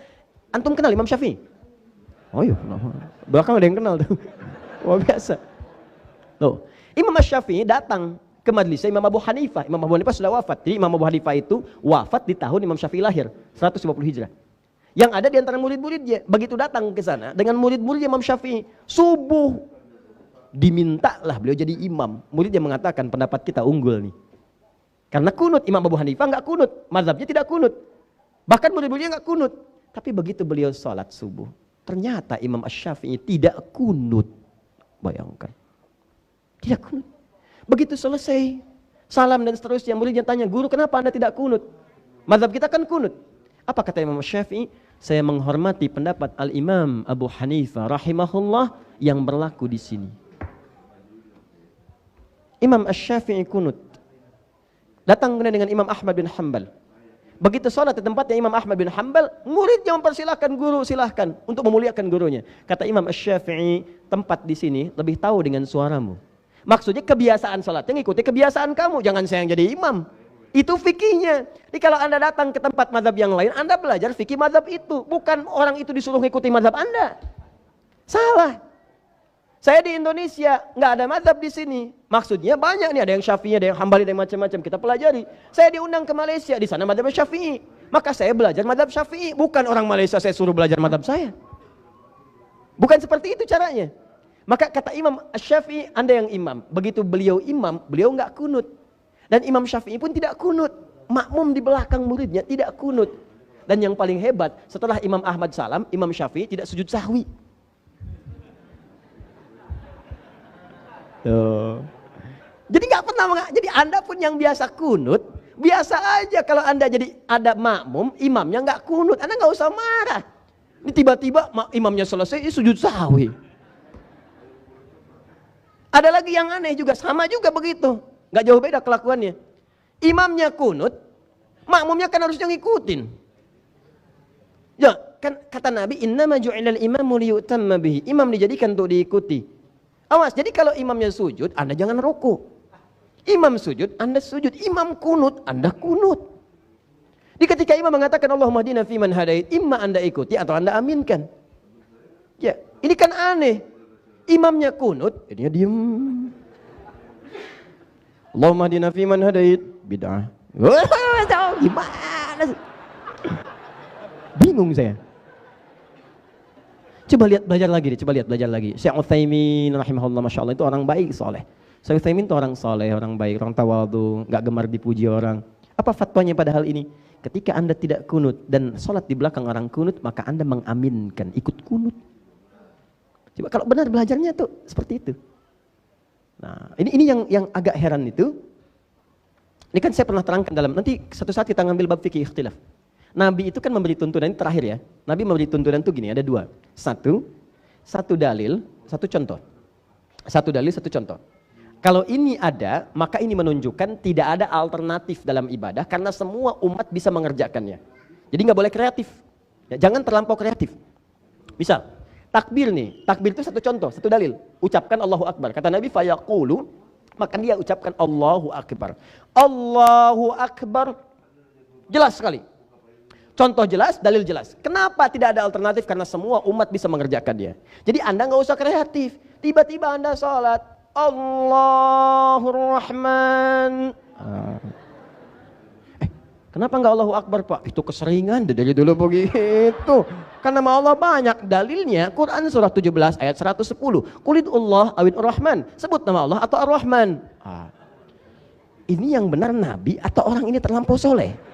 Antum kenal Imam Syafi'i? Oh iya, belakang ada yang kenal tuh. Wah biasa. Loh, Imam Syafi'i datang ke majelisnya Imam Abu Hanifah. Imam Abu Hanifah sudah wafat. Jadi Imam Abu Hanifah itu wafat di tahun Imam Syafi'i lahir, 150 Hijrah. Yang ada di antara murid-muridnya, begitu datang ke sana dengan murid-murid Imam Syafi'i, subuh dimintalah beliau jadi imam. Murid yang mengatakan pendapat kita unggul nih. Karena kunut, Imam Abu Hanifah enggak kunut, mazhabnya tidak kunut. Bahkan murid-muridnya enggak kunut. Tapi begitu beliau salat subuh, ternyata Imam Asy-Syafi'i tidak kunut. Bayangkan. Tidak kunut. Begitu selesai salam dan seterusnya, muridnya tanya, "Guru, kenapa Anda tidak kunut? Mazhab kita kan kunut." Apa kata Imam Syafi'i? Saya menghormati pendapat Al-Imam Abu Hanifah rahimahullah yang berlaku di sini. Imam Asy-Syafi'i kunut. Datang kemudian dengan Imam Ahmad bin Hanbal. Begitu sholat di tempatnya Imam Ahmad bin Hanbal, muridnya mempersilahkan guru, silahkan untuk memuliakan gurunya. Kata Imam Asy-Syafi'i, tempat di sini lebih tahu dengan suaramu. Maksudnya kebiasaan sholatnya ngikuti kebiasaan kamu, jangan saya yang jadi imam. Itu fikihnya. Jadi kalau Anda datang ke tempat mazhab yang lain, Anda belajar fikih mazhab itu. Bukan orang itu disuruh ngikuti mazhab Anda. Salah. Saya di Indonesia, nggak ada mazhab di sini. Maksudnya banyak nih, ada yang Syafi'i, ada yang Hambali, ada yang macam-macam. Kita pelajari. Saya diundang ke Malaysia, di sana mazhab Syafi'i. Maka saya belajar mazhab Syafi'i. Bukan orang Malaysia saya suruh belajar mazhab saya. Bukan seperti itu caranya. Maka kata Imam Syafi'i, Anda yang imam. Begitu beliau imam, beliau nggak kunut. Dan Imam Syafi'i pun tidak kunut. Makmum di belakang muridnya tidak kunut. Dan yang paling hebat, setelah Imam Ahmad salam, Imam Syafi'i tidak sujud sahwi. Tuh. Jadi nggak pernah, jadi Anda pun yang biasa kunut, biasa aja kalau Anda jadi ada makmum, imamnya nggak kunut, Anda nggak usah marah. Ini tiba-tiba imamnya selesai, sujud sahwi. Ada lagi yang aneh juga, sama juga begitu, nggak jauh beda kelakuannya. Imamnya kunut, makmumnya kan harusnya ngikutin. Ya, kan kata Nabi, innama ju'ilal imamu liyutamma bihi. Imam dijadikan untuk diikuti. Awas, jadi kalau imamnya sujud, Anda jangan ruku. Imam sujud, Anda sujud. Imam kunut, Anda kunut. Di ketika imam mengatakan Allahumma hdina fiman hadait, imma Anda ikuti atau Anda aminkan. Ya, ini kan aneh. Imamnya kunut, jadinya diem. Allahumma hdina fiman hadait, bid'ah. Gimana sih? Bingung saya. Coba lihat, belajar lagi deh, coba lihat, belajar lagi. Syekh Utsaimin rahimahullah, masya Allah, itu orang baik, soleh. Syekh Utsaimin itu orang soleh, orang baik, orang tawadhu, nggak gemar dipuji orang. Apa fatwanya pada hal ini? Ketika Anda tidak kunut dan sholat di belakang orang kunut, maka Anda mengaminkan, ikut kunut. Coba kalau benar belajarnya tuh seperti itu. Nah, ini yang agak heran itu. Ini kan saya pernah terangkan dalam, nanti satu saat kita ngambil bab fikih ikhtilaf. Nabi itu kan memberi tuntunan, ini terakhir ya. Nabi memberi tuntunan itu gini, ada dua. Satu dalil, satu contoh. Satu dalil, satu contoh. Kalau ini ada, maka ini menunjukkan tidak ada alternatif dalam ibadah karena semua umat bisa mengerjakannya. Jadi nggak boleh kreatif. Ya, jangan terlampau kreatif. Misal, takbir nih. Takbir itu satu contoh, satu dalil. Ucapkan Allahu Akbar. Kata Nabi, fayaqulu, maka dia ucapkan Allahu Akbar. Allahu Akbar. Jelas sekali. Contoh jelas, dalil jelas. Kenapa tidak ada alternatif? Karena semua umat bisa mengerjakannya. Jadi Anda nggak usah kreatif. Tiba-tiba Anda sholat, Allahur Rahman. Kenapa nggak Allahu Akbar, Pak? Itu keseringan dari dulu begitu. Karena nama Allah banyak. Dalilnya Quran surah 17 ayat 110. Qulidullah awin Rahman. Sebut nama Allah atau Ar-Rahman. Ini yang benar Nabi atau orang ini terlampau soleh?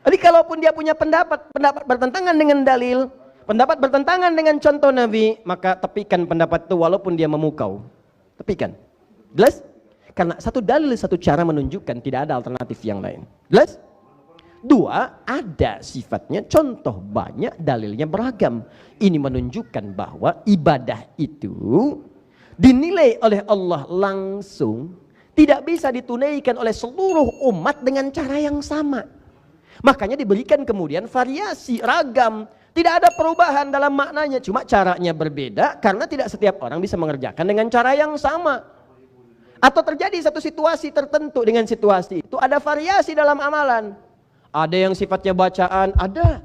Jadi kalaupun dia punya pendapat bertentangan dengan dalil, pendapat bertentangan dengan contoh Nabi, maka tepikan pendapat itu walaupun dia memukau. Tepikan. Jelas? Karena satu dalil, satu cara menunjukkan tidak ada alternatif yang lain. Jelas? Dua, ada sifatnya contoh, banyak dalilnya beragam. Ini menunjukkan bahwa ibadah itu dinilai oleh Allah langsung, tidak bisa ditunaikan oleh seluruh umat dengan cara yang sama. Makanya diberikan kemudian variasi, ragam. Tidak ada perubahan dalam maknanya, cuma caranya berbeda karena tidak setiap orang bisa mengerjakan dengan cara yang sama. Atau terjadi satu situasi tertentu dengan situasi itu ada variasi dalam amalan. Ada yang sifatnya bacaan, ada.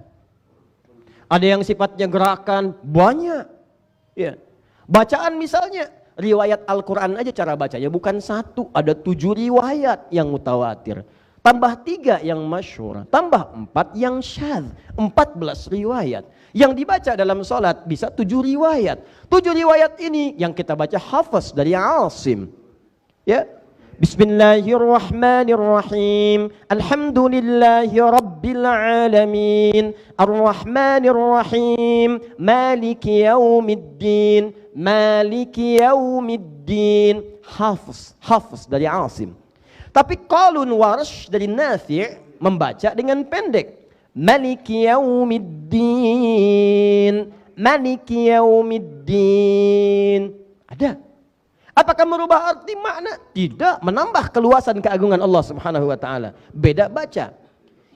Ada yang sifatnya gerakan, banyak. Ya. Bacaan misalnya, riwayat Al-Quran aja cara bacanya bukan satu, ada 7 riwayat yang mutawatir. Tambah 3 yang masyhur, tambah 4 yang syadz, 14 riwayat. Yang dibaca dalam sholat bisa 7 riwayat. 7 riwayat ini yang kita baca hafaz dari Asim. Ya. Bismillahirrahmanirrahim. Alhamdulillahi rabbil alamin. Arrahmanirrahim. Maliki yaumiddin. Maliki yaumiddin. Hafaz dari Asim. Tapi qalun Warsh dari Nafi' membaca dengan pendek. Maliki yaumiddin, Maliki yaumiddin. Ada. Apakah merubah arti makna? Tidak, menambah keluasan keagungan Allah Subhanahu wa taala. Beda baca.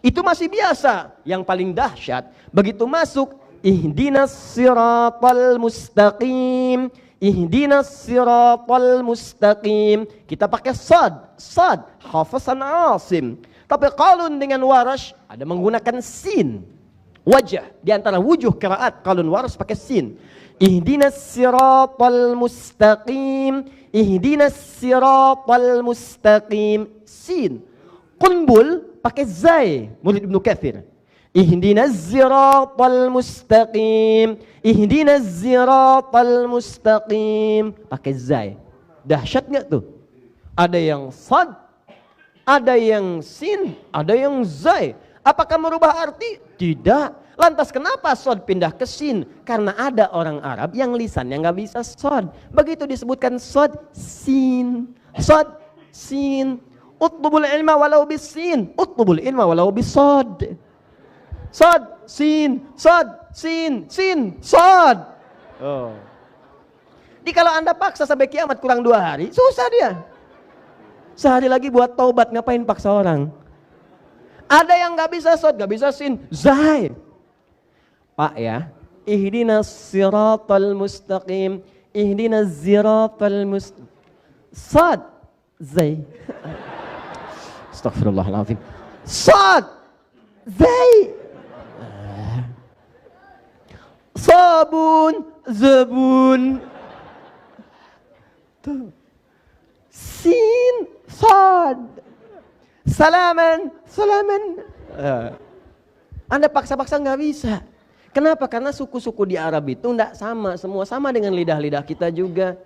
Itu masih biasa. Yang paling dahsyat begitu masuk ihdinas siratal mustaqim, ihdinas siratal mustaqim. Kita pakai sad, Hafisan Asim. Tapi Qalun dengan Warash ada menggunakan sin. Wajah di antara wujuh qiraat Qalun Warash pakai sin. Ihdinas siratal mustaqim, ihdinas siratal mustaqim, sin. Qunbul pakai zai, murid Ibnu Katsir. Ihdinas siratal mustaqim, ihdinas siratal mustaqim, pakai zai. Dahsyat enggak tuh? Ada yang sad, ada yang sin, ada yang zai. Apakah merubah arti? Tidak. Lantas kenapa sod pindah ke sin? Karena ada orang Arab yang lisannya nggak bisa sod. Begitu disebutkan sod, sin, sod, sin. Utlubul ilma walau bisin, utlubul ilma walau bisod. Sod, sin, sod, sin, sin, sod. Oh. Jadi kalau Anda paksa sampai kiamat kurang 2 hari, susah dia. Sehari lagi buat taubat, ngapain paksa orang? Ada yang nggak bisa sod, nggak bisa sin, zai. Pak ya, ihdinas siratal mustaqim, ihdinas siratal mustaqim. Sad, zai. Astaghfirullahaladzim. Sad, zai. Sabun, zabun. Tuh. Sin, sad. Salaman, salaman. Anda paksa-paksa nggak bisa. Kenapa? Karena suku-suku di Arab itu tidak sama, semua sama dengan lidah-lidah kita juga.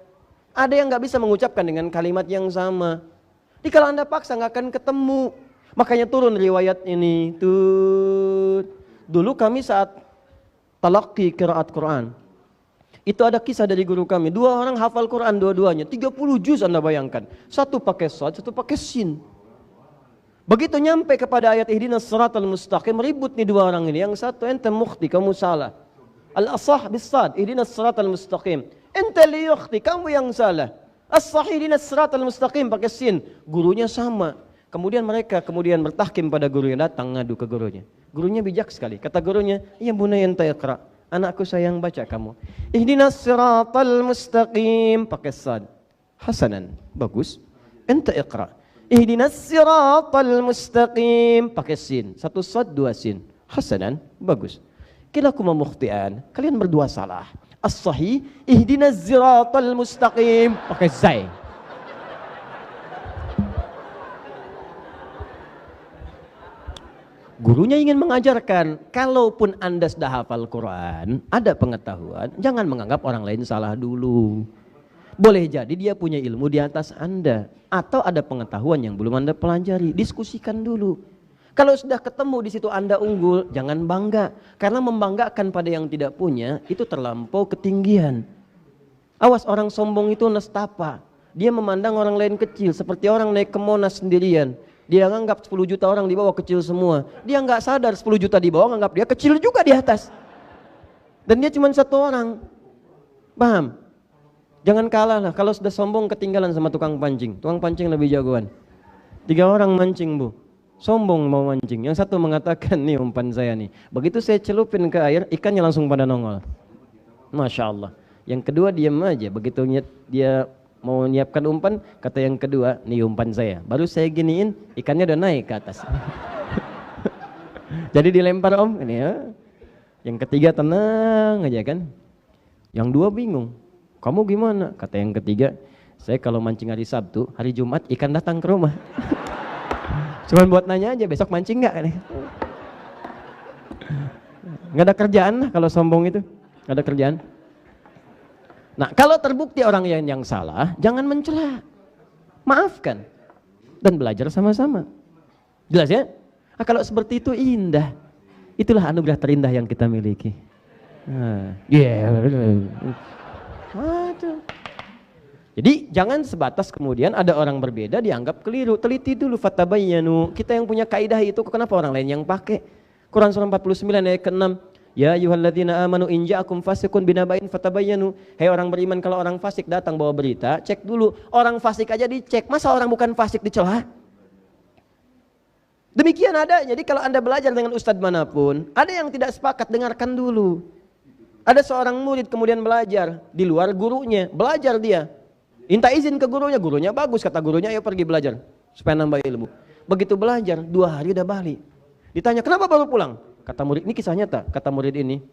Ada yang nggak bisa mengucapkan dengan kalimat yang sama. Jadi kalau Anda paksa nggak akan ketemu. Makanya turun riwayat ini. Dulu kami saat talaqi qiraat Quran, itu ada kisah dari guru kami. 2 orang hafal Quran dua-duanya, 30 juz Anda bayangkan. Satu pakai sad, satu pakai sin. Begitu nyampe kepada ayat ihdinas siratal mustaqim, ribut nih 2 orang ini. Yang satu, ente mukhti, kamu salah. Al-asah bis-sad, ihdinas siratal mustaqim. Ente li yukhti, kamu yang salah. As-sahih ihdinas siratal mustaqim, pakai sin. Gurunya sama. Kemudian mereka bertahkim pada gurunya, datang ngadu ke gurunya. Gurunya bijak sekali. Kata gurunya, "Ya bunayya anta iqra." Anakku sayang, baca kamu. Ihdinas siratal mustaqim, pakai sad. Hasanan, bagus. Ente iqra. Ihdinas siratal mustaqim, pakai sin. 1 sad 2 sin. Hasanan, bagus. Kilakuma mukhtian, kalian berdua salah. As-sahih ihdinas siratal mustaqim, pakai zai. Gurunya ingin mengajarkan, kalaupun Anda sudah hafal Quran, ada pengetahuan, jangan menganggap orang lain salah dulu. Boleh jadi dia punya ilmu di atas Anda, atau ada pengetahuan yang belum Anda pelajari, diskusikan dulu. Kalau sudah ketemu di situ Anda unggul, jangan bangga, karena membanggakan pada yang tidak punya itu terlampau ketinggian. Awas, orang sombong itu nestapa. Dia memandang orang lain kecil, seperti orang naik ke Monas sendirian. Dia nganggap 10 juta orang di bawah kecil semua. Dia nggak sadar 10 juta di bawah nganggap dia kecil juga di atas. Dan dia cuma 1 orang. Paham? Jangan kalah lah, kalau sudah sombong ketinggalan sama tukang pancing. Tukang pancing lebih jagoan. 3 orang mancing, Bu. Sombong mau mancing. Yang satu mengatakan, nih umpan saya nih. Begitu saya celupin ke air, ikannya langsung pada nongol. Masya Allah. Yang kedua diam aja. Begitu dia mau nyiapkan umpan, kata yang kedua, nih umpan saya. Baru saya giniin, ikannya udah naik ke atas. Jadi dilempar om, ini ya. Yang ketiga tenang aja kan. Yang 2 bingung. Kamu gimana? Kata yang ketiga, saya kalau mancing hari Sabtu, hari Jumat ikan datang ke rumah. Cuman buat nanya aja, besok mancing nggak? Nggak ada kerjaan lah kalau sombong itu, nggak ada kerjaan. Nah, kalau terbukti orang yang salah, jangan mencela, maafkan dan belajar sama-sama. Jelas ya? Nah, kalau seperti itu indah, itulah anugerah terindah yang kita miliki. Aduh. Jadi jangan sebatas kemudian ada orang berbeda dianggap keliru. Teliti dulu, fatabayyanu. Kita yang punya kaidah itu, kenapa orang lain yang pakai? Quran surah 49 ayat ke-6. Ya ayyuhalladzina amanu in ja'akum fasiqun binaba'in fatabayyanu. Hei orang beriman, kalau orang fasik datang bawa berita, cek dulu. Orang fasik aja dicek, masa orang bukan fasik dicela? Demikian ada. Jadi kalau Anda belajar dengan ustadz manapun, ada yang tidak sepakat, dengarkan dulu. Ada seorang murid kemudian belajar di luar gurunya, belajar dia. Minta izin ke gurunya bagus, kata gurunya, ayo pergi belajar supaya nambah ilmu. Begitu belajar, 2 hari udah balik. Ditanya, kenapa baru pulang? Kata murid, ini kisah nyata. Kata murid ini,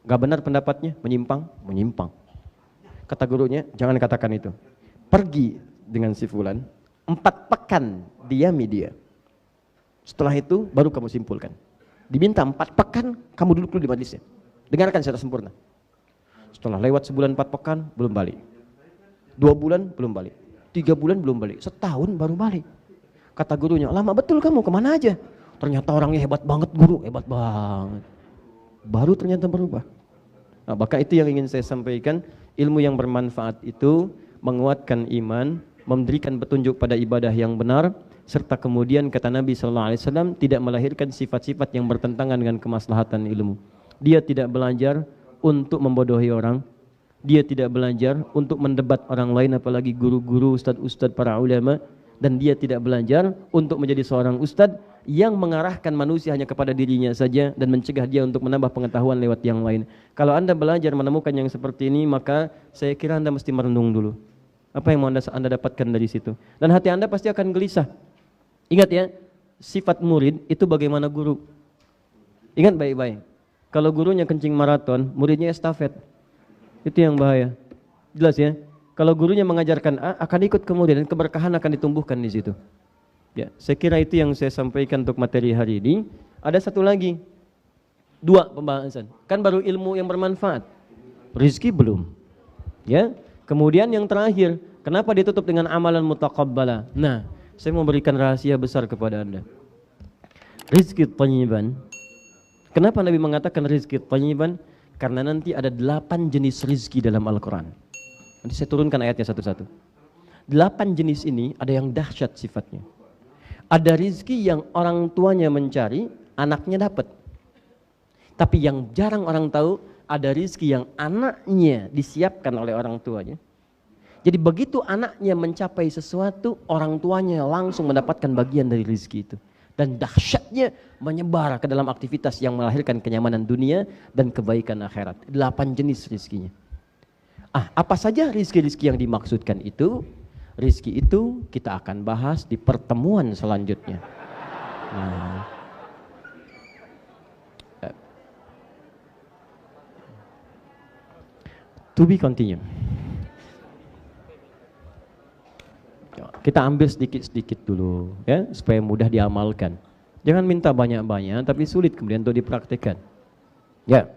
gak benar pendapatnya, menyimpang. Kata gurunya, jangan katakan itu. Pergi dengan si fulan, 4 pekan diami dia. Setelah itu baru kamu simpulkan. Diminta 4 pekan, kamu duduk dulu di majelisnya. Dengarkan secara sempurna. Setelah lewat sebulan 4 pekan, belum balik. 2 bulan belum balik, 3 bulan belum balik, setahun baru balik. Kata gurunya, lama betul kamu, kemana aja? Ternyata orangnya hebat banget guru, hebat banget. Baru ternyata berubah. Nah, maka itu yang ingin saya sampaikan, ilmu yang bermanfaat itu menguatkan iman, memberikan petunjuk pada ibadah yang benar, serta kemudian kata Nabi SAW tidak melahirkan sifat-sifat yang bertentangan dengan kemaslahatan ilmu. Dia tidak belajar untuk membodohi orang. Dia tidak belajar untuk mendebat orang lain, apalagi guru-guru, ustadz-ustadz, para ulama. Dan dia tidak belajar untuk menjadi seorang ustadz yang mengarahkan manusia hanya kepada dirinya saja dan mencegah dia untuk menambah pengetahuan lewat yang lain. Kalau Anda belajar menemukan yang seperti ini, maka saya kira Anda mesti merenung dulu. Apa yang mau Anda dapatkan dari situ? Dan hati Anda pasti akan gelisah. Ingat ya, sifat murid itu bagaimana guru. Ingat baik-baik. Kalau gurunya kencing maraton, muridnya estafet. Itu yang bahaya. Jelas ya? Kalau gurunya mengajarkan A, akan ikut kemudian dan keberkahan akan ditumbuhkan di situ. Ya, saya kira itu yang saya sampaikan untuk materi hari ini. Ada satu lagi. 2 pembahasan. Kan baru ilmu yang bermanfaat. Rizki belum. Ya. Kemudian yang terakhir, kenapa ditutup dengan amalan mutaqabbala? Nah, saya mau berikan rahasia besar kepada Anda. Rizki thayyiban. Kenapa Nabi mengatakan rizki thayyiban? Karena nanti ada 8 jenis rizki dalam Al-Quran. Nanti saya turunkan ayatnya satu-satu. 8 jenis ini ada yang dahsyat sifatnya. Ada rizki yang orang tuanya mencari, anaknya dapat. Tapi yang jarang orang tahu, ada rizki yang anaknya disiapkan oleh orang tuanya. Jadi begitu anaknya mencapai sesuatu, orang tuanya langsung mendapatkan bagian dari rizki itu. Dan dahsyatnya menyebar ke dalam aktivitas yang melahirkan kenyamanan dunia dan kebaikan akhirat. 8 jenis rizkinya. Apa saja rizki-rizki yang dimaksudkan itu? Rizki itu kita akan bahas di pertemuan selanjutnya. Nah. To be continue. Kita ambil sedikit-sedikit dulu ya, supaya mudah diamalkan. Jangan minta banyak-banyak tapi sulit kemudian untuk dipraktikkan. Ya.